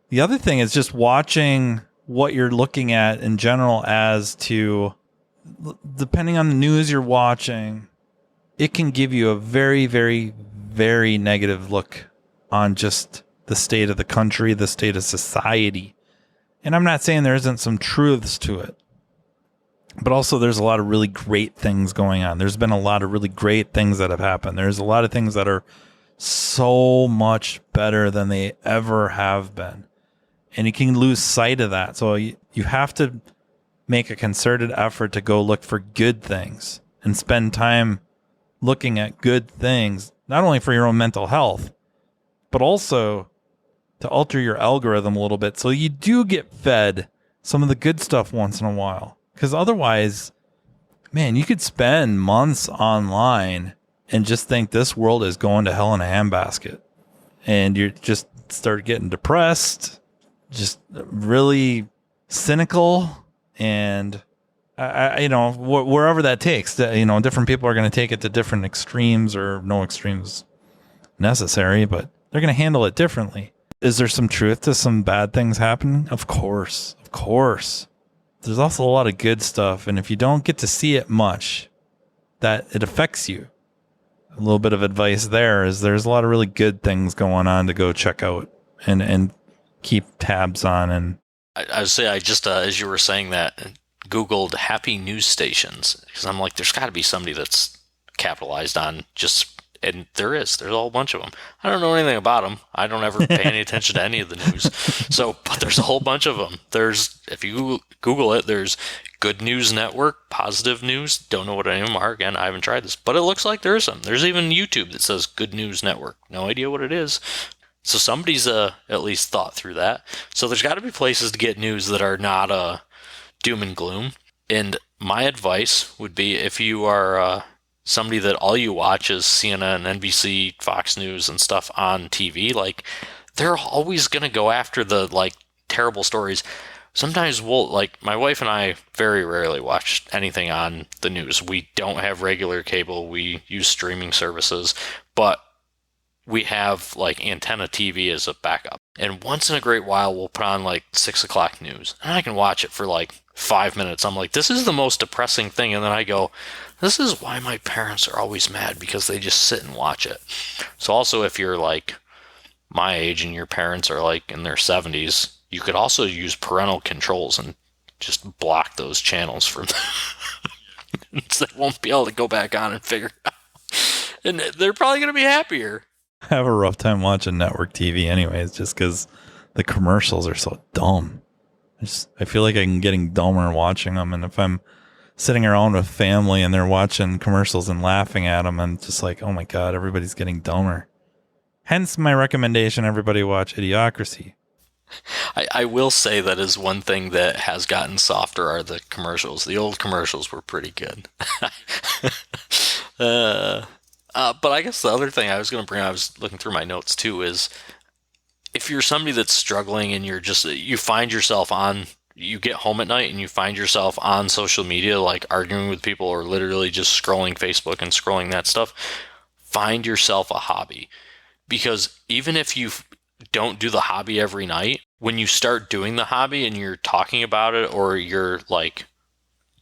The other thing is just watching what you're looking at in general, as to, depending on the news you're watching, it can give you a very, very, very negative look on just the state of the country, the state of society. And I'm not saying there isn't some truths to it, but also there's a lot of really great things going on. There's been a lot of really great things that have happened. There's a lot of things that are so much better than they ever have been. And you can lose sight of that. So you have to make a concerted effort to go look for good things and spend time looking at good things, not only for your own mental health, but also to alter your algorithm a little bit so you do get fed some of the good stuff once in a while. Because otherwise, man, you could spend months online and just think this world is going to hell in a handbasket. And you just start getting depressed, just really cynical, and wherever that takes, different people are going to take it to different extremes, or no extremes necessary, but they're going to handle it differently. Is there some truth to some bad things happening? Of course. There's also a lot of good stuff. And if you don't get to see it much, that it affects you. A little bit of advice there is there's a lot of really good things going on to go check out and keep tabs on. And I would say, I just, as you were saying that, Googled happy news stations, because I'm like, there's got to be somebody that's capitalized on just, and there's a whole bunch of them. I don't know anything about them. I don't ever pay any attention to any of the news. But there's a whole bunch of them. If you Google it, there's Good News Network, Positive News. Don't know what any of them are. Again, I haven't tried this, but it looks like there is some. There's even YouTube that says Good News Network. No idea what it is. So somebody's at least thought through that. So there's got to be places to get news that are not doom and gloom. And my advice would be, if you are somebody that all you watch is CNN, NBC, Fox News and stuff on TV, like, they're always going to go after the terrible stories. Sometimes my wife and I very rarely watch anything on the news. We don't have regular cable. We use streaming services, but we have antenna TV as a backup. And once in a great while, we'll put on 6 o'clock news, and I can watch it for 5 minutes. I'm like, this is the most depressing thing. And then I go, this is why my parents are always mad, because they just sit and watch it. So also, if you're my age and your parents are in their 70s, you could also use parental controls and just block those channels from so they won't be able to go back on and figure it out. And they're probably going to be happier. I have a rough time watching network TV anyways, just because the commercials are so dumb. I feel like I'm getting dumber watching them. And if I'm sitting around with family and they're watching commercials and laughing at them, I'm just like, oh my God, everybody's getting dumber. Hence my recommendation, everybody watch Idiocracy. I will say that is one thing that has gotten softer are the commercials. The old commercials were pretty good. But I guess the other thing I was going to bring, I was looking through my notes too, is if you're somebody that's struggling and you find yourself you get home at night and you find yourself on social media, like arguing with people or literally just scrolling Facebook and scrolling that stuff, find yourself a hobby. Because even if you don't do the hobby every night, when you start doing the hobby and you're talking about it, or you're like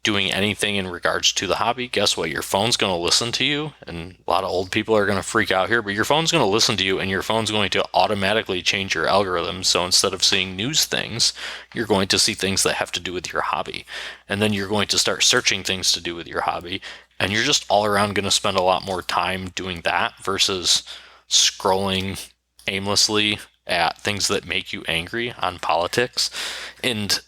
doing anything in regards to the hobby, guess what? Your phone's going to listen to you. And a lot of old people are going to freak out here, but your phone's going to listen to you, and your phone's going to automatically change your algorithm. So instead of seeing news things, you're going to see things that have to do with your hobby. And then you're going to start searching things to do with your hobby. And you're just all around going to spend a lot more time doing that versus scrolling aimlessly at things that make you angry on politics. And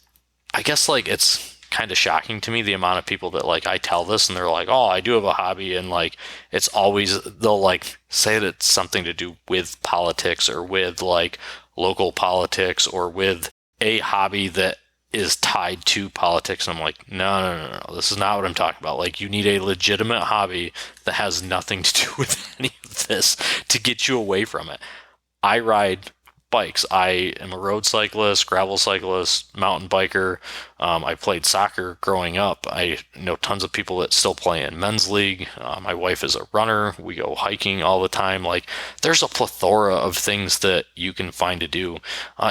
I guess like it's kind of shocking to me the amount of people that like I tell this and they're like, oh, I do have a hobby, and like it's always, they'll like say that it's something to do with politics or with like local politics or with a hobby that is tied to politics. And I'm like, no, this is not what I'm talking about. Like, you need a legitimate hobby that has nothing to do with any of this to get you away from it. I ride bikes. I am a road cyclist, gravel cyclist, mountain biker. I played soccer growing up. I know tons of people that still play in men's league. My wife is a runner. We go hiking all the time. Like, there's a plethora of things that you can find to do.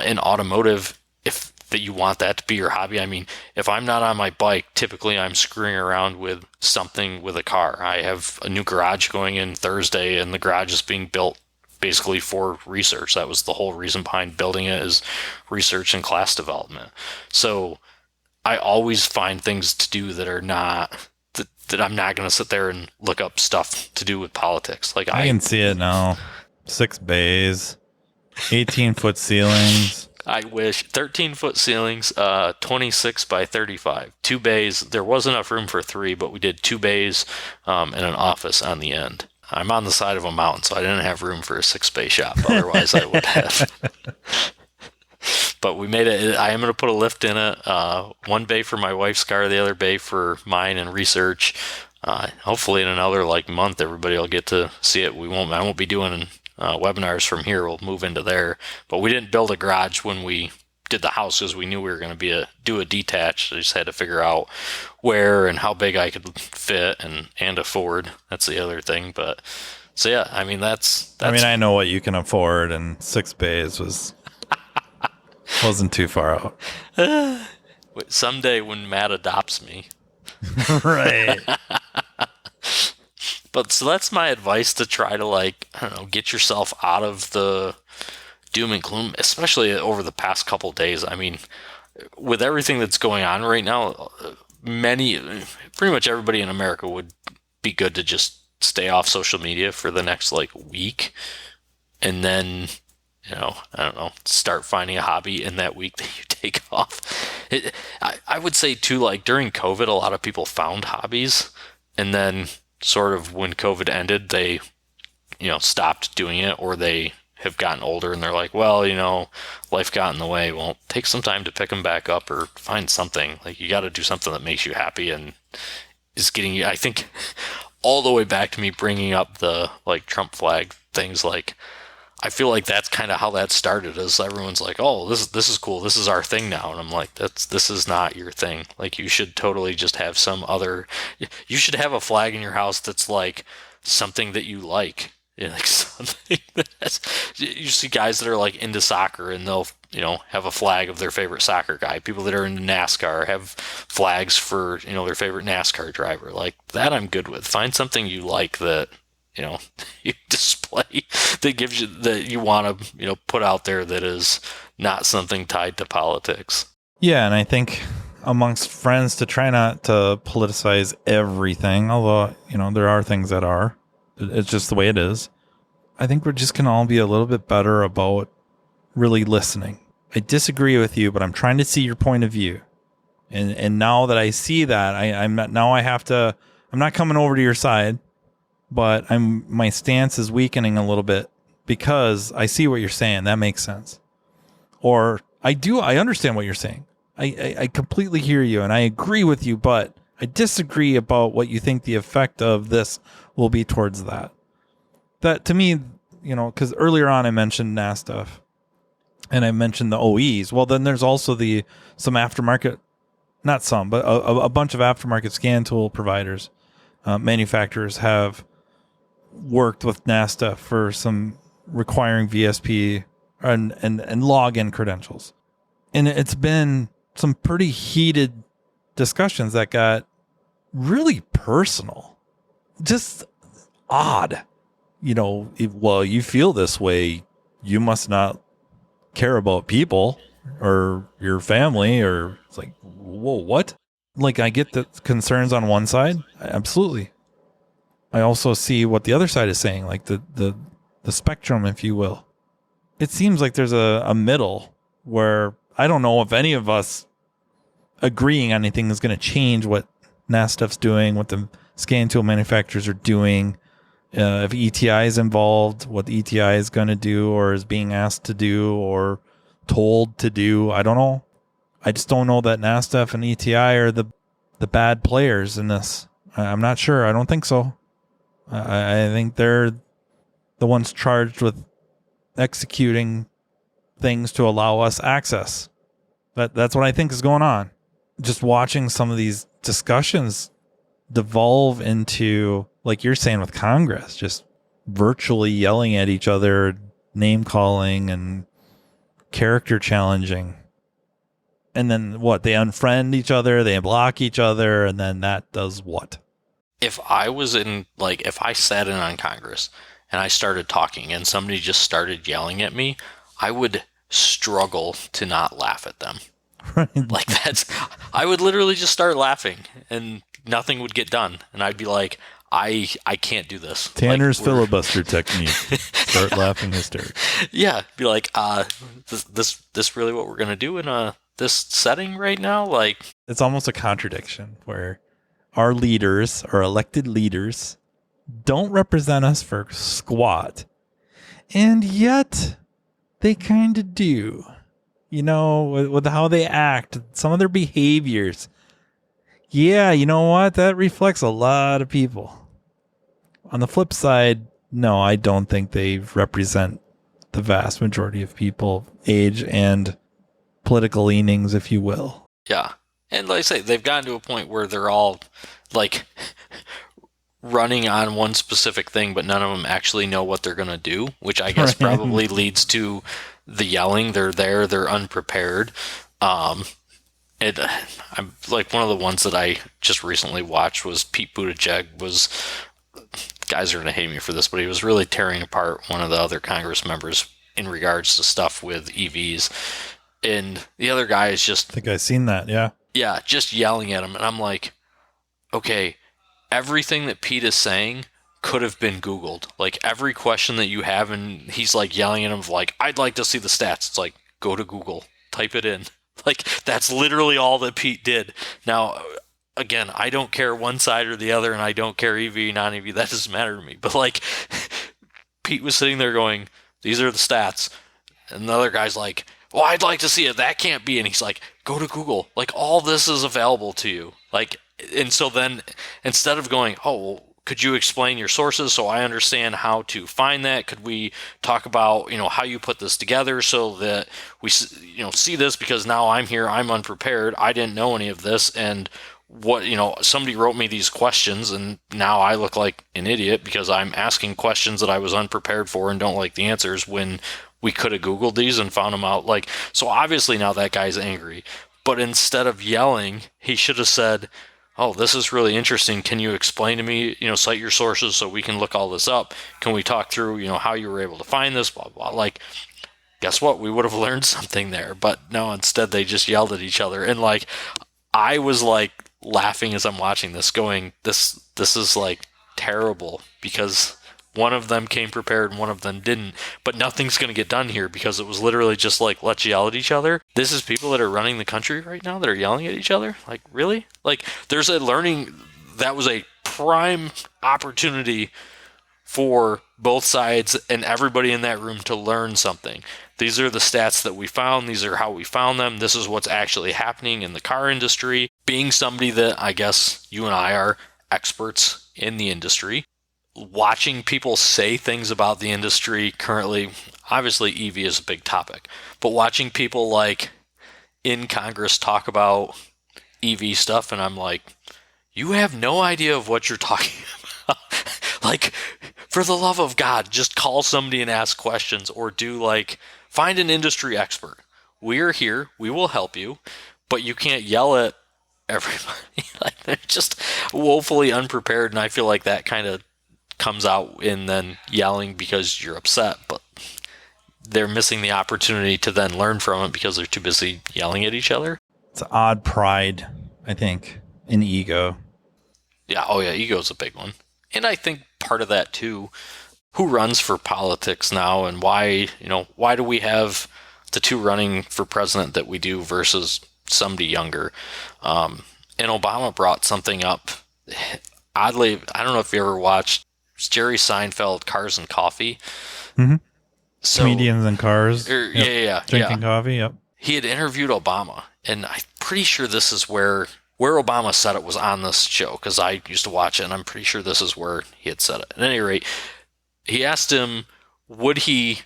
In automotive, if that you want that to be your hobby. I mean, if I'm not on my bike, typically I'm screwing around with something with a car. I have a new garage going in Thursday, and the garage is being built basically for research. That was the whole reason behind building it, is research and class development. So I always find ththings to do that are not, that I'm not going to sit there and look up stuff to do with politics. Like, I can see it now. 6 bays, 18-foot ceilings. I wish. 13-foot ceilings, 26 by 35. 2 bays. There was enough room for 3, but we did 2 bays and an office on the end. I'm on the side of a mountain, so I didn't have room for a 6-bay shop. Otherwise, I would have. But we made it. I am going to put a lift in it. 1 bay for my wife's car, the other bay for mine and research. Hopefully, in another month, everybody will get to see it. I won't be doing webinars from here. We'll move into there. But we didn't build a garage when we did the house because we knew we were going to do a detached. I just had to figure out where and how big I could fit and afford. That's the other thing. But so yeah, I mean that's I mean, I know what you can afford, and 6 bays wasn't too far out. Someday when Matt adopts me. Right. But so that's my advice, to try to get yourself out of the doom and gloom, especially over the past couple days. I mean, with everything that's going on right now, pretty much everybody in America would be good to just stay off social media for the next week, and then, I don't know, start finding a hobby in that week that you take off. I would say too, during COVID, a lot of people found hobbies, and then sort of when COVID ended, they, stopped doing it, or they have gotten older and they're like, well, life got in the way. Well, take some time to pick them back up, or find something. You got to do something that makes you happy and is getting you, I think, all the way back to me bringing up the Trump flag things. I feel like that's kind of how that started, is everyone's like, oh, this is cool. This is our thing now. And I'm like, this is not your thing. You should totally just have you should have a flag in your house that's something that you like. Something you see guys that are into soccer, and they'll have a flag of their favorite soccer guy. People that are into NASCAR have flags for their favorite NASCAR driver. That I'm good with. Find something you like that you display, that gives you, that you want to put out there, that is not something tied to politics. Yeah, and I think amongst friends, to try not to politicize everything, although there are things that are. It's just the way it is. I think we're just going to all be a little bit better about really listening. I disagree with you, but I'm trying to see your point of view. And now that I see that, I'm not coming over to your side, but my stance is weakening a little bit because I see what you're saying. That makes sense. Or I understand what you're saying. I completely hear you and I agree with you, but I disagree about what you think the effect of this will be towards that. That to me, because earlier on I mentioned NASTF, and I mentioned the OEs. Well, then there's also some aftermarket, not some, but a bunch of aftermarket scan tool providers, manufacturers have worked with NASTF for some requiring VSP and login credentials. And it's been some pretty heated discussions that got really personal, just odd. Well, you feel this way, you must not care about people or your family, or it's like, whoa, what? Like, I get the concerns on one side. Absolutely. I also see what the other side is saying, like the spectrum, if you will. It seems like there's a middle where I don't know if any of us agreeing on anything is going to change what NASTF's doing, what the scan tool manufacturers are doing. If ETI is involved, what the ETI is going to do or is being asked to do or told to do, I don't know. I just don't know that NASTF and ETI are the bad players in this. I'm not sure. I don't think so. I think they're the ones charged with executing things to allow us access. That's what I think is going on. Just watching some of these discussions devolve into, like you're saying with Congress, just virtually yelling at each other, name calling and character challenging. And then what? They unfriend each other, they block each other, and then that does what? If I sat in on Congress and I started talking and somebody just started yelling at me, I would struggle to not laugh at them. Right. I would literally just start laughing and nothing would get done. And I'd be like, I can't do this. Tanner's filibuster technique. Start laughing hysterically. Yeah. Be like, this really what we're going to do in this setting right now? Like, it's almost a contradiction where our leaders, our elected leaders, don't represent us for squat. And yet they kind of do. With how they act, some of their behaviors. Yeah, you know what? That reflects a lot of people. On the flip side, no, I don't think they represent the vast majority of people, age and political leanings, if you will. Yeah. And like I say, they've gotten to a point where they're all like running on one specific thing, but none of them actually know what they're going to do, which I guess probably leads to the yelling. They're there, they're unprepared. I'm like, one of the ones that I just recently watched was Pete Buttigieg guys are going to hate me for this, but he was really tearing apart one of the other Congress members in regards to stuff with EVs. And the other guy is just... I think I've seen that, yeah. Yeah, just yelling at him. And I'm like, okay, everything that Pete is saying could have been Googled. Like, every question that you have, and he's like yelling at him like, I'd like to see the stats. It's like, go to Google, type it in. Like, that's literally all that Pete did. Now, again, I don't care one side or the other, and I don't care EV, non-EV. That doesn't matter to me. But, like, Pete was sitting there going, these are the stats. And the other guy's like, well, I'd like to see it. That can't be. And he's like, go to Google. Like, all this is available to you. Like, and so then instead of going, oh, well, could you explain your sources so I understand how to find that? Could we talk about, how you put this together so that we, see this, because now I'm here, I'm unprepared. I didn't know any of this. And what, somebody wrote me these questions and now I look like an idiot because I'm asking questions that I was unprepared for and don't like the answers when we could have Googled these and found them out. Like, so obviously now that guy's angry, but instead of yelling, he should have said, oh, this is really interesting. Can you explain to me, cite your sources so we can look all this up? Can we talk through, how you were able to find this, blah, blah. Like, guess what? We would have learned something there. But no, instead they just yelled at each other. And like, I was like laughing as I'm watching this going, this is like terrible because one of them came prepared and one of them didn't. But nothing's going to get done here because it was literally just like, let's yell at each other. This is people that are running the country right now that are yelling at each other? Like, really? Like, there's a learning, that was a prime opportunity for both sides and everybody in that room to learn something. These are the stats that we found. These are how we found them. This is what's actually happening in the car industry. Being somebody that I guess you and I are experts in the industry, watching people say things about the industry currently, obviously EV is a big topic, but watching people like in Congress talk about EV stuff, and I'm like, you have no idea of what you're talking about. Like, for the love of God, just call somebody and ask questions, or find an industry expert. We're here, we will help you, but you can't yell at everybody. Like, they're just woefully unprepared, and I feel like that kind of comes out in then yelling because you're upset, but they're missing the opportunity to then learn from it because they're too busy yelling at each other. It's odd pride, I think, in ego. Yeah, oh yeah, ego is a big one. And I think part of that too, who runs for politics now, and why do we have the two running for president that we do versus somebody younger? And Obama brought something up. Oddly, I don't know if you ever watched Jerry Seinfeld, Cars and Coffee. Mm-hmm. So, comedians and cars. Yeah. Drinking coffee, yep. He had interviewed Obama, and I'm pretty sure this is where Obama said it was on this show, because I used to watch it, and I'm pretty sure this is where he had said it. At any rate, he asked him, would he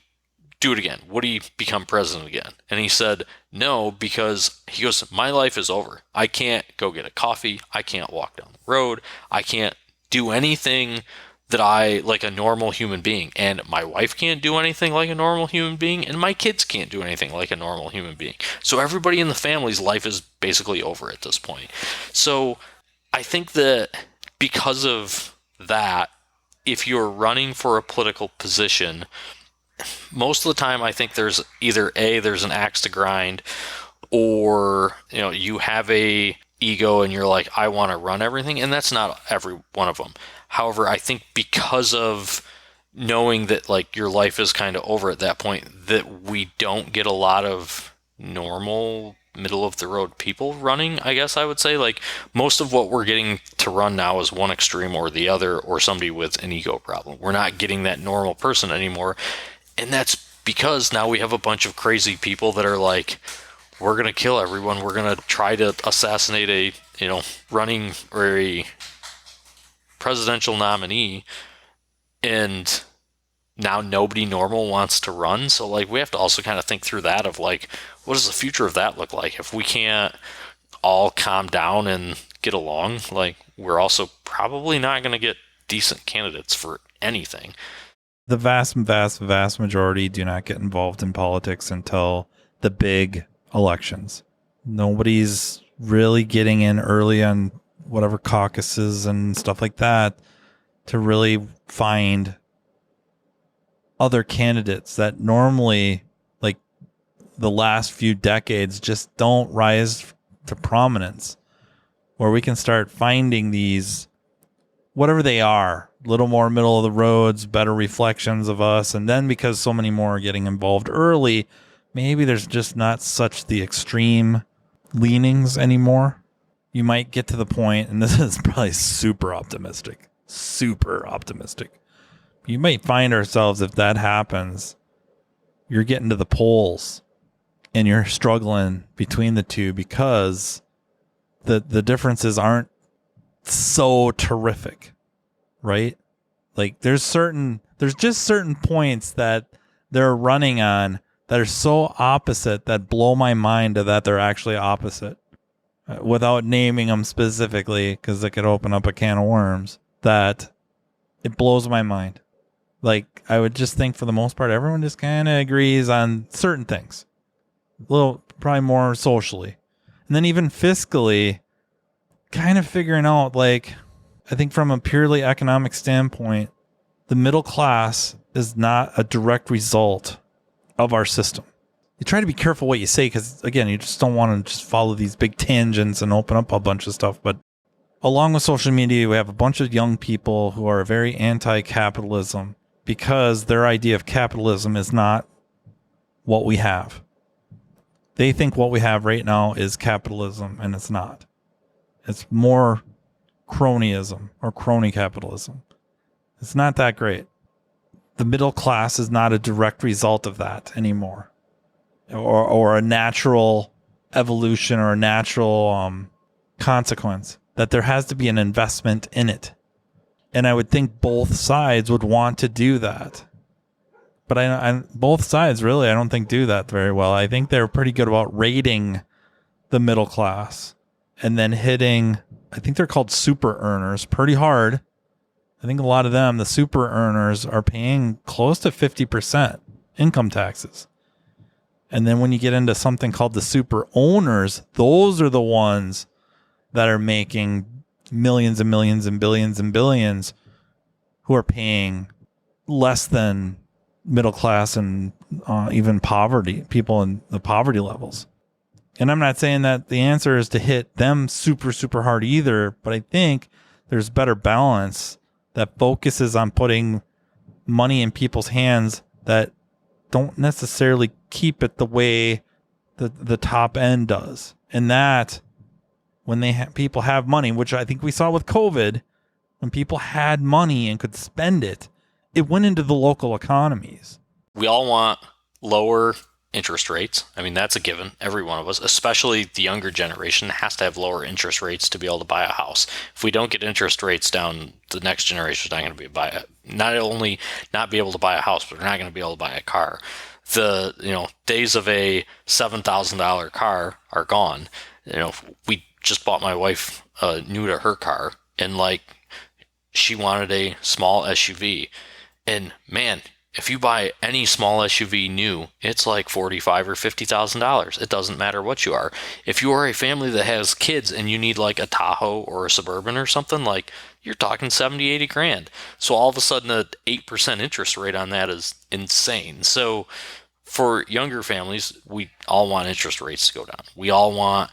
do it again? Would he become president again? And he said, no, because he goes, my life is over. I can't go get a coffee. I can't walk down the road. I can't do anything that I, like a normal human being. And my wife can't do anything like a normal human being, and my kids can't do anything like a normal human being. So everybody in the family's life is basically over at this point. So I think that because of that, if you're running for a political position, most of the time I think there's either there's an axe to grind, or you have a ego and you're like, I want to run everything, and that's not every one of them. However, I think because of knowing that like your life is kind of over at that point, that we don't get a lot of normal middle of the road people running, I guess I would say. Like, most of what we're getting to run now is one extreme or the other, or somebody with an ego problem. We're not getting that normal person anymore. And that's because now we have a bunch of crazy people that are like, we're going to kill everyone. We're going to try to assassinate a, running or a presidential nominee. And now nobody normal wants to run. So like, we have to also kind of think through that of like, what does the future of that look like? If we can't all calm down and get along, like, we're also probably not going to get decent candidates for anything. The vast majority do not get involved in politics until the big elections. Nobody's really getting in early on whatever caucuses and stuff like that to really find other candidates that normally, like the last few decades, just don't rise to prominence, where we can start finding these, whatever they are, little more middle of the roads, better reflections of us. And then because so many more are getting involved early, maybe there's just not such the extreme leanings anymore. You might get to the point, and this is probably super optimistic. You might find ourselves, if that happens, you're getting to the polls and you're struggling between the two because the differences aren't so terrific, right? Like there's just certain points that they're running on that are so opposite that blow my mind that they're actually opposite, without naming them specifically, because it could open up a can of worms, that it blows my mind. Like, I would just think for the most part, everyone just kind of agrees on certain things. A little, probably more socially. And then even fiscally, kind of figuring out, like, I think from a purely economic standpoint, the middle class is not a direct result of our system. You try to be careful what you say, because, again, you just don't want to just follow these big tangents and open up a bunch of stuff. But along with social media, we have a bunch of young people who are very anti-capitalism, because their idea of capitalism is not what we have. They think what we have right now is capitalism, and it's not. It's more cronyism or crony capitalism. It's not that great. The middle class is not a direct result of that anymore, or a natural evolution or a natural consequence, that there has to be an investment in it. And I would think both sides would want to do that. But I both sides really, I don't think do that very well. I think they're pretty good about rating the middle class and then hitting, I think they're called super earners, pretty hard. I think a lot of them, the super earners, are paying close to 50% income taxes. And then when you get into something called the super owners, those are the ones that are making millions and millions and billions and billions, who are paying less than middle class and even poverty, people in the poverty levels. And I'm not saying that the answer is to hit them super, super hard either, but I think there's better balance that focuses on putting money in people's hands that don't necessarily keep it the way the top end does. And that when people have money, which I think we saw with COVID, when people had money and could spend it, it went into the local economies. We all want lower interest rates. I mean, that's a given. Every one of us, especially the younger generation, has to have lower interest rates to be able to buy a house. If we don't get interest rates down, the next generation is not going to not only not be able to buy a house, but they're not going to be able to buy a car. The days of a $7,000 car are gone. We just bought my wife new to her car, and she wanted a small SUV, and man, if you buy any small SUV new, it's like $45,000 or $50,000. It doesn't matter what you are. If you are a family that has kids and you need like a Tahoe or a Suburban or something, you're talking 70, 80 grand. So all of a sudden, an 8% interest rate on that is insane. So for younger families, we all want interest rates to go down. We all want,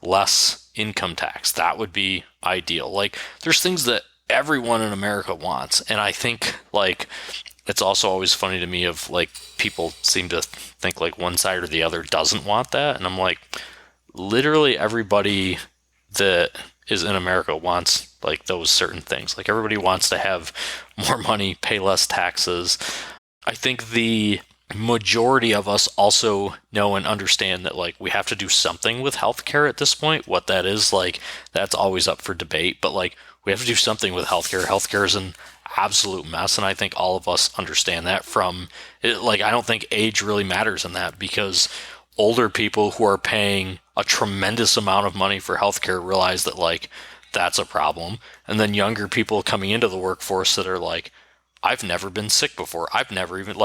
less income tax. That would be ideal. There's things that everyone in America wants. And I think it's also always funny to me of people seem to think one side or the other doesn't want that. And I'm literally everybody that is in America wants those certain things. Everybody wants to have more money, pay less taxes. I think the majority of us also know and understand that we have to do something with healthcare at this point. What that is, that's always up for debate, but we have to do something with healthcare. Healthcare is an absolute mess, and I think all of us understand that from it. I don't think age really matters in that, because older people who are paying a tremendous amount of money for healthcare realize that that's a problem. And then younger people coming into the workforce that are I've never been sick before. I've never even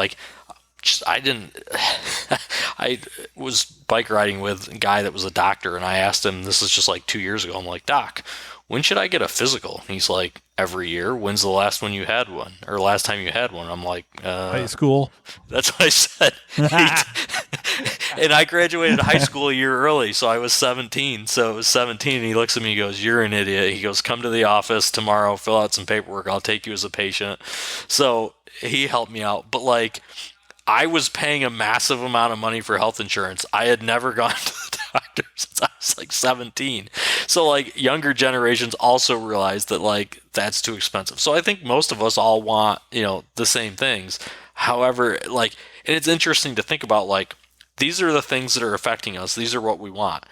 I was bike riding with a guy that was a doctor, and I asked him, this is just 2 years ago, I'm Doc, when should I get a physical? And he's every year. When's the last one you had one? Or last time you had one? I'm high school. That's what I said. And I graduated high school a year early, so I was 17. So it was 17, and he looks at me, he goes, you're an idiot. He goes, come to the office tomorrow, fill out some paperwork, I'll take you as a patient. So he helped me out. But I was paying a massive amount of money for health insurance. I had never gone to the doctor since I was 17. So younger generations also realize that that's too expensive. So I think most of us all want, the same things. However, and it's interesting to think about these are the things that are affecting us. These are what we want.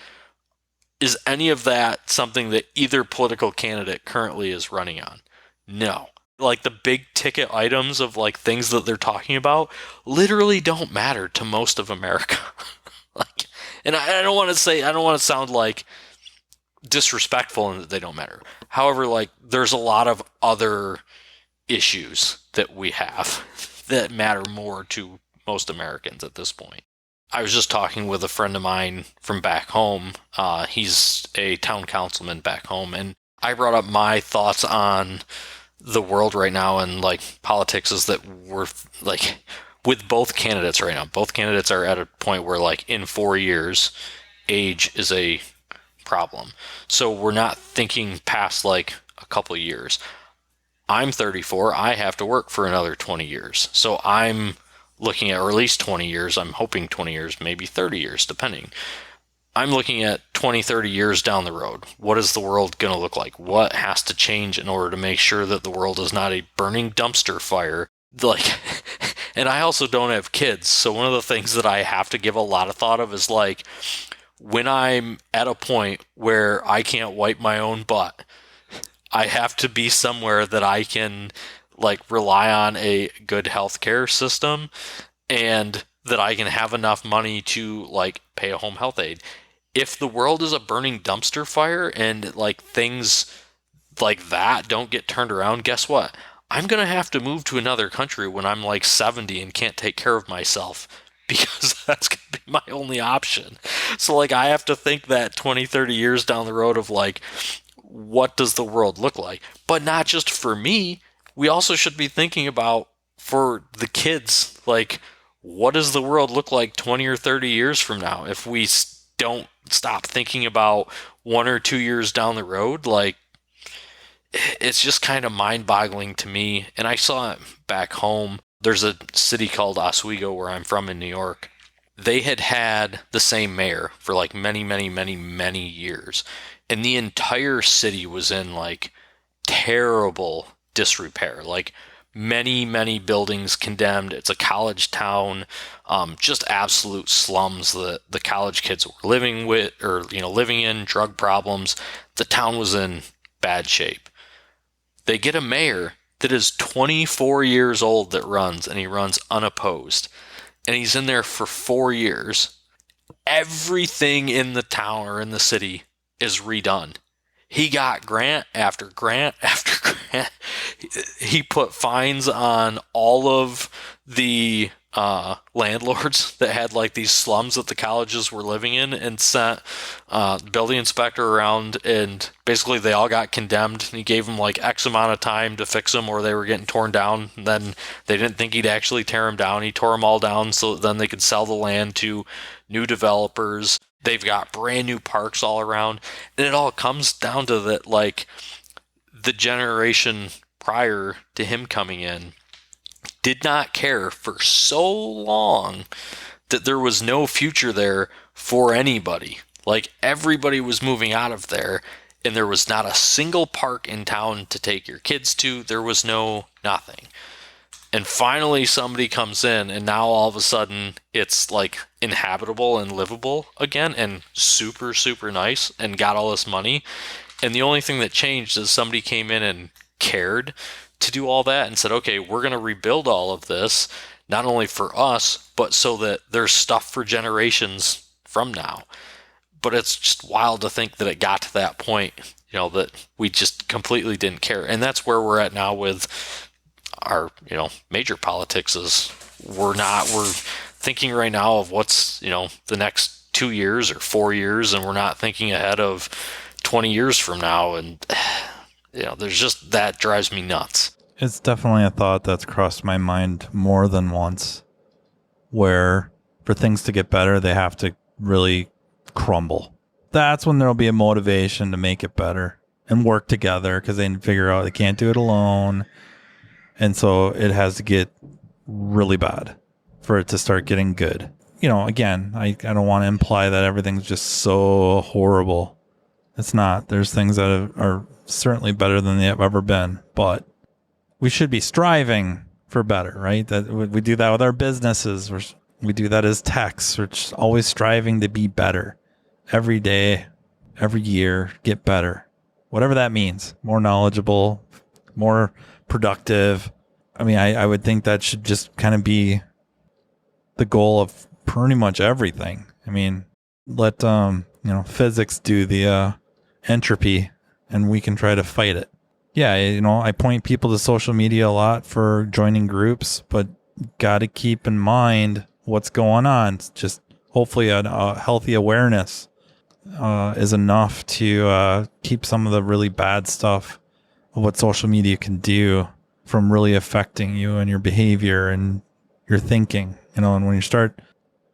Is any of that something that either political candidate currently is running on? No. The big ticket items of things that they're talking about literally don't matter to most of America. And I don't want to sound disrespectful in that they don't matter. However, there's a lot of other issues that we have that matter more to most Americans at this point. I was just talking with a friend of mine from back home. He's a town councilman back home, and I brought up my thoughts on the world right now and politics is that we're with both candidates right now. Both candidates are at a point where in 4 years, age is a problem. So we're not thinking past a couple of years. I'm 34. I have to work for another 20 years. So I'm looking at, or at least 20 years. I'm hoping 20 years, maybe 30 years, depending. I'm looking at 20, 30 years down the road. What is the world going to look like? What has to change in order to make sure that the world is not a burning dumpster fire? And I also don't have kids. So one of the things that I have to give a lot of thought of is when I'm at a point where I can't wipe my own butt, I have to be somewhere that I can like rely on a good healthcare system and that I can have enough money to like pay a home health aide. If the world is a burning dumpster fire and like things like that don't get turned around, guess what? I'm going to have to move to another country when I'm like 70 and can't take care of myself because that's going to be my only option. So like I have to think that 20, 30 years down the road of like, what does the world look like? But not just for me. We also should be thinking about for the kids, like what does the world look like 20 or 30 years from now? If we don't stop thinking about 1 or 2 years down the road, like it's just kind of mind-boggling to me. And I saw it back home. There's a city called Oswego where I'm from in New York. They had the same mayor for like many, many, many, many years. And the entire city was in like terrible disrepair. Like many, many buildings condemned. It's a college town, just absolute slums that the college kids were living with or, living in, drug problems. The town was in bad shape. They get a mayor that is 24 years old that runs, and he runs unopposed. And he's in there for 4 years. Everything in the town or in the city is redone. He got grant after grant after grant. He put fines on all of the landlords that had like these slums that the colleges were living in and sent the building inspector around, and basically they all got condemned. And he gave them like X amount of time to fix them or they were getting torn down. And then they didn't think he'd actually tear them down. He tore them all down so then they could sell the land to new developers. They've got brand new parks all around. And it all comes down to that, like the generation prior to him coming in did not care for so long that there was no future there for anybody. Like everybody was moving out of there and there was not a single park in town to take your kids to. There was nothing. And finally somebody comes in and now all of a sudden it's like inhabitable and livable again and super, super nice and got all this money. And the only thing that changed is somebody came in and cared to do all that and said, okay, we're going to rebuild all of this, not only for us, but so that there's stuff for generations from now. But it's just wild to think that it got to that point, that we just completely didn't care. And that's where we're at now with our, major politics is we're thinking right now of what's, the next 2 years or 4 years, and we're not thinking ahead of 20 years from now. And there's just, that drives me nuts. It's definitely a thought that's crossed my mind more than once, where for things to get better, they have to really crumble. That's when there'll be a motivation to make it better and work together because they figure out they can't do it alone. And so it has to get really bad for it to start getting good. Again, I don't want to imply that everything's just so horrible. It's not. There's things that are certainly better than they have ever been, but we should be striving for better, right? That we do that with our businesses. We do that as techs. We're just always striving to be better every day, every year, get better, whatever that means. More knowledgeable, more productive. I mean, I would think that should just kind of be the goal of pretty much everything. I mean, let physics do the entropy, and we can try to fight it. Yeah, I point people to social media a lot for joining groups, but got to keep in mind what's going on. It's just hopefully a healthy awareness is enough to keep some of the really bad stuff of what social media can do from really affecting you and your behavior and your thinking. And when you start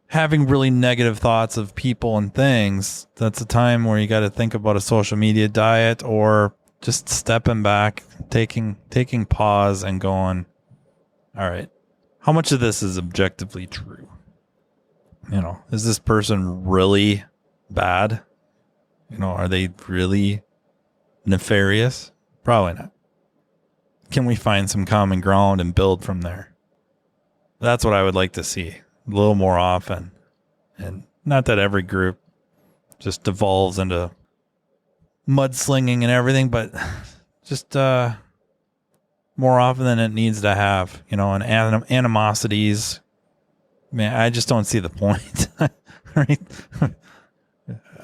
having really negative thoughts of people and things, that's a time where you got to think about a social media diet or just stepping back, taking pause and going, all right, how much of this is objectively true? Is this person really bad? Are they really nefarious? Probably not. Can we find some common ground and build from there? That's what I would like to see a little more often. And not that every group just devolves into mudslinging and everything, but just more often than it needs to have, and animosities. Man, I just don't see the point. Right?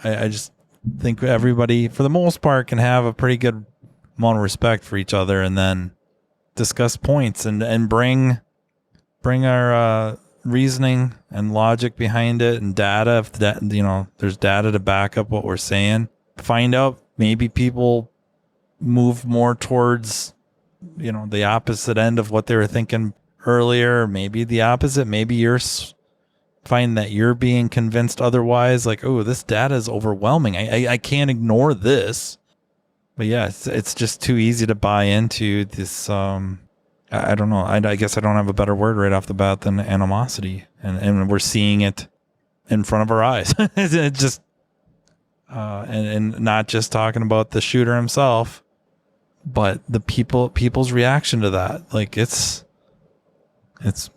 I just think everybody, for the most part, can have a pretty good amount of respect for each other, and then discuss points and bring our reasoning and logic behind it and data. If that, there's data to back up what we're saying. Find out maybe people move more towards, the opposite end of what they were thinking earlier. Maybe the opposite. Maybe you're find that you're being convinced otherwise. Like, oh, this data is overwhelming. I can't ignore this. But yeah, it's just too easy to buy into this. I don't know. I guess I don't have a better word right off the bat than animosity, and we're seeing it in front of our eyes. It just and not just talking about the shooter himself, but the people's reaction to that. Like it's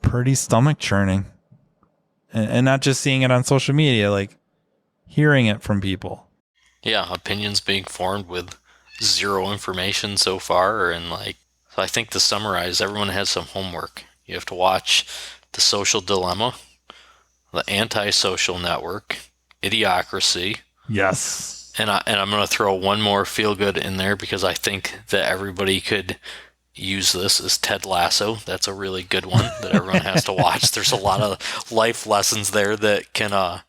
pretty stomach churning, and not just seeing it on social media, like hearing it from people. Yeah, opinions being formed with zero information so far, and so I think to summarize, everyone has some homework. You have to watch The Social Dilemma, The Anti-Social Network, Idiocracy. Yes. And I'm going to throw one more feel-good in there because I think that everybody could use this, is Ted Lasso. That's a really good one that everyone has to watch. There's a lot of life lessons there that can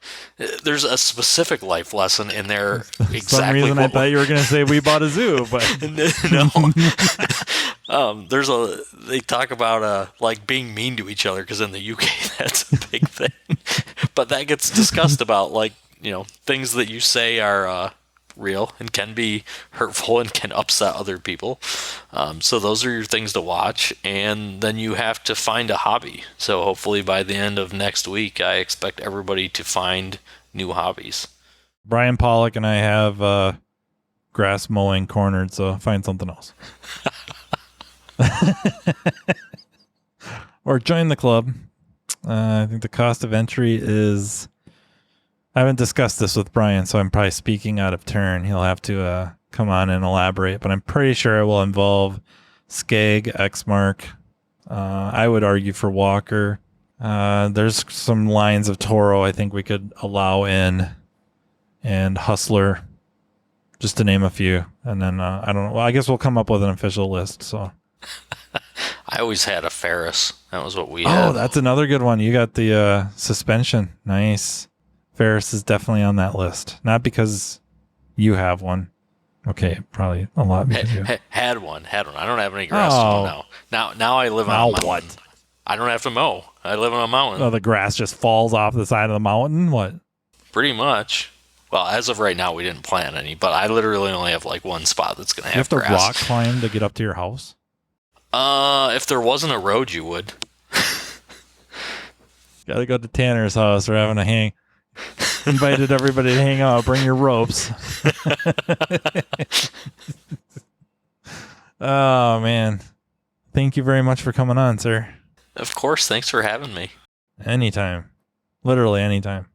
there's a specific life lesson in there. Exactly. For some reason I thought you were going to say We Bought a Zoo, but no. They talk about being mean to each other, because in the UK that's a big thing. But that gets discussed about, things that you say are real and can be hurtful and can upset other people. So those are your things to watch, and then you have to find a hobby. So hopefully by the end of next week, I expect everybody to find new hobbies. Brian Pollock and I have grass mowing cornered, so find something else. Or join the club. I think the cost of entry is... I haven't discussed this with Brian, so I'm probably speaking out of turn. He'll have to come on and elaborate, but I'm pretty sure it will involve Skag, Xmark. I would argue for Walker. There's some lines of Toro I think we could allow in, and Hustler, just to name a few. And then, I don't know. Well, I guess we'll come up with an official list, so... I always had a Ferris. That was what we had. Oh, that's another good one. You got the suspension. Nice. Ferris is definitely on that list. Not because you have one. Okay, probably a lot because you had one. I don't have any grass to mow now. Now I live on a mountain. What? I don't have to mow. I live on a mountain. Oh, the grass just falls off the side of the mountain? What? Pretty much. Well, as of right now, we didn't plant any, but I literally only have one spot that's going to have grass. You have to rock climb to get up to your house? If there wasn't a road, you would. Gotta go to Tanner's house. We're having a hang. Invited everybody to hang out. Bring your ropes. Oh, man. Thank you very much for coming on, sir. Of course. Thanks for having me. Anytime. Literally anytime.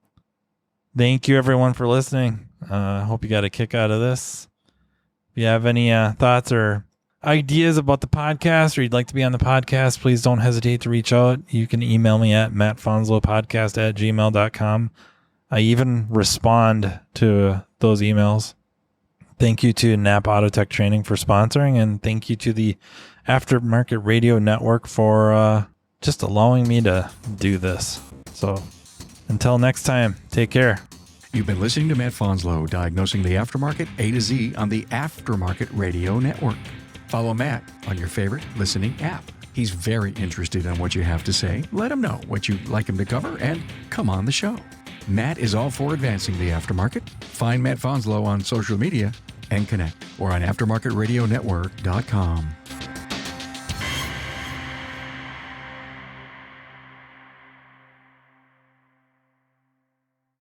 Thank you, everyone, for listening. Hope you got a kick out of this. If you have any thoughts or ideas about the podcast, or you'd like to be on the podcast, please don't hesitate to reach out. You can email me at mattfonslowpodcast@gmail.com. I even respond to those emails. Thank you to NAPA Autotech Training for sponsoring, and thank you to the Aftermarket Radio Network for just allowing me to do this. So until next time, take care. You've been listening to Matt Fonslow, diagnosing the aftermarket A to Z on the Aftermarket Radio Network. Follow Matt on your favorite listening app. He's very interested in what you have to say. Let him know what you'd like him to cover and come on the show. Matt is all for advancing the aftermarket. Find Matt Fonslow on social media and connect, or on aftermarketradionetwork.com.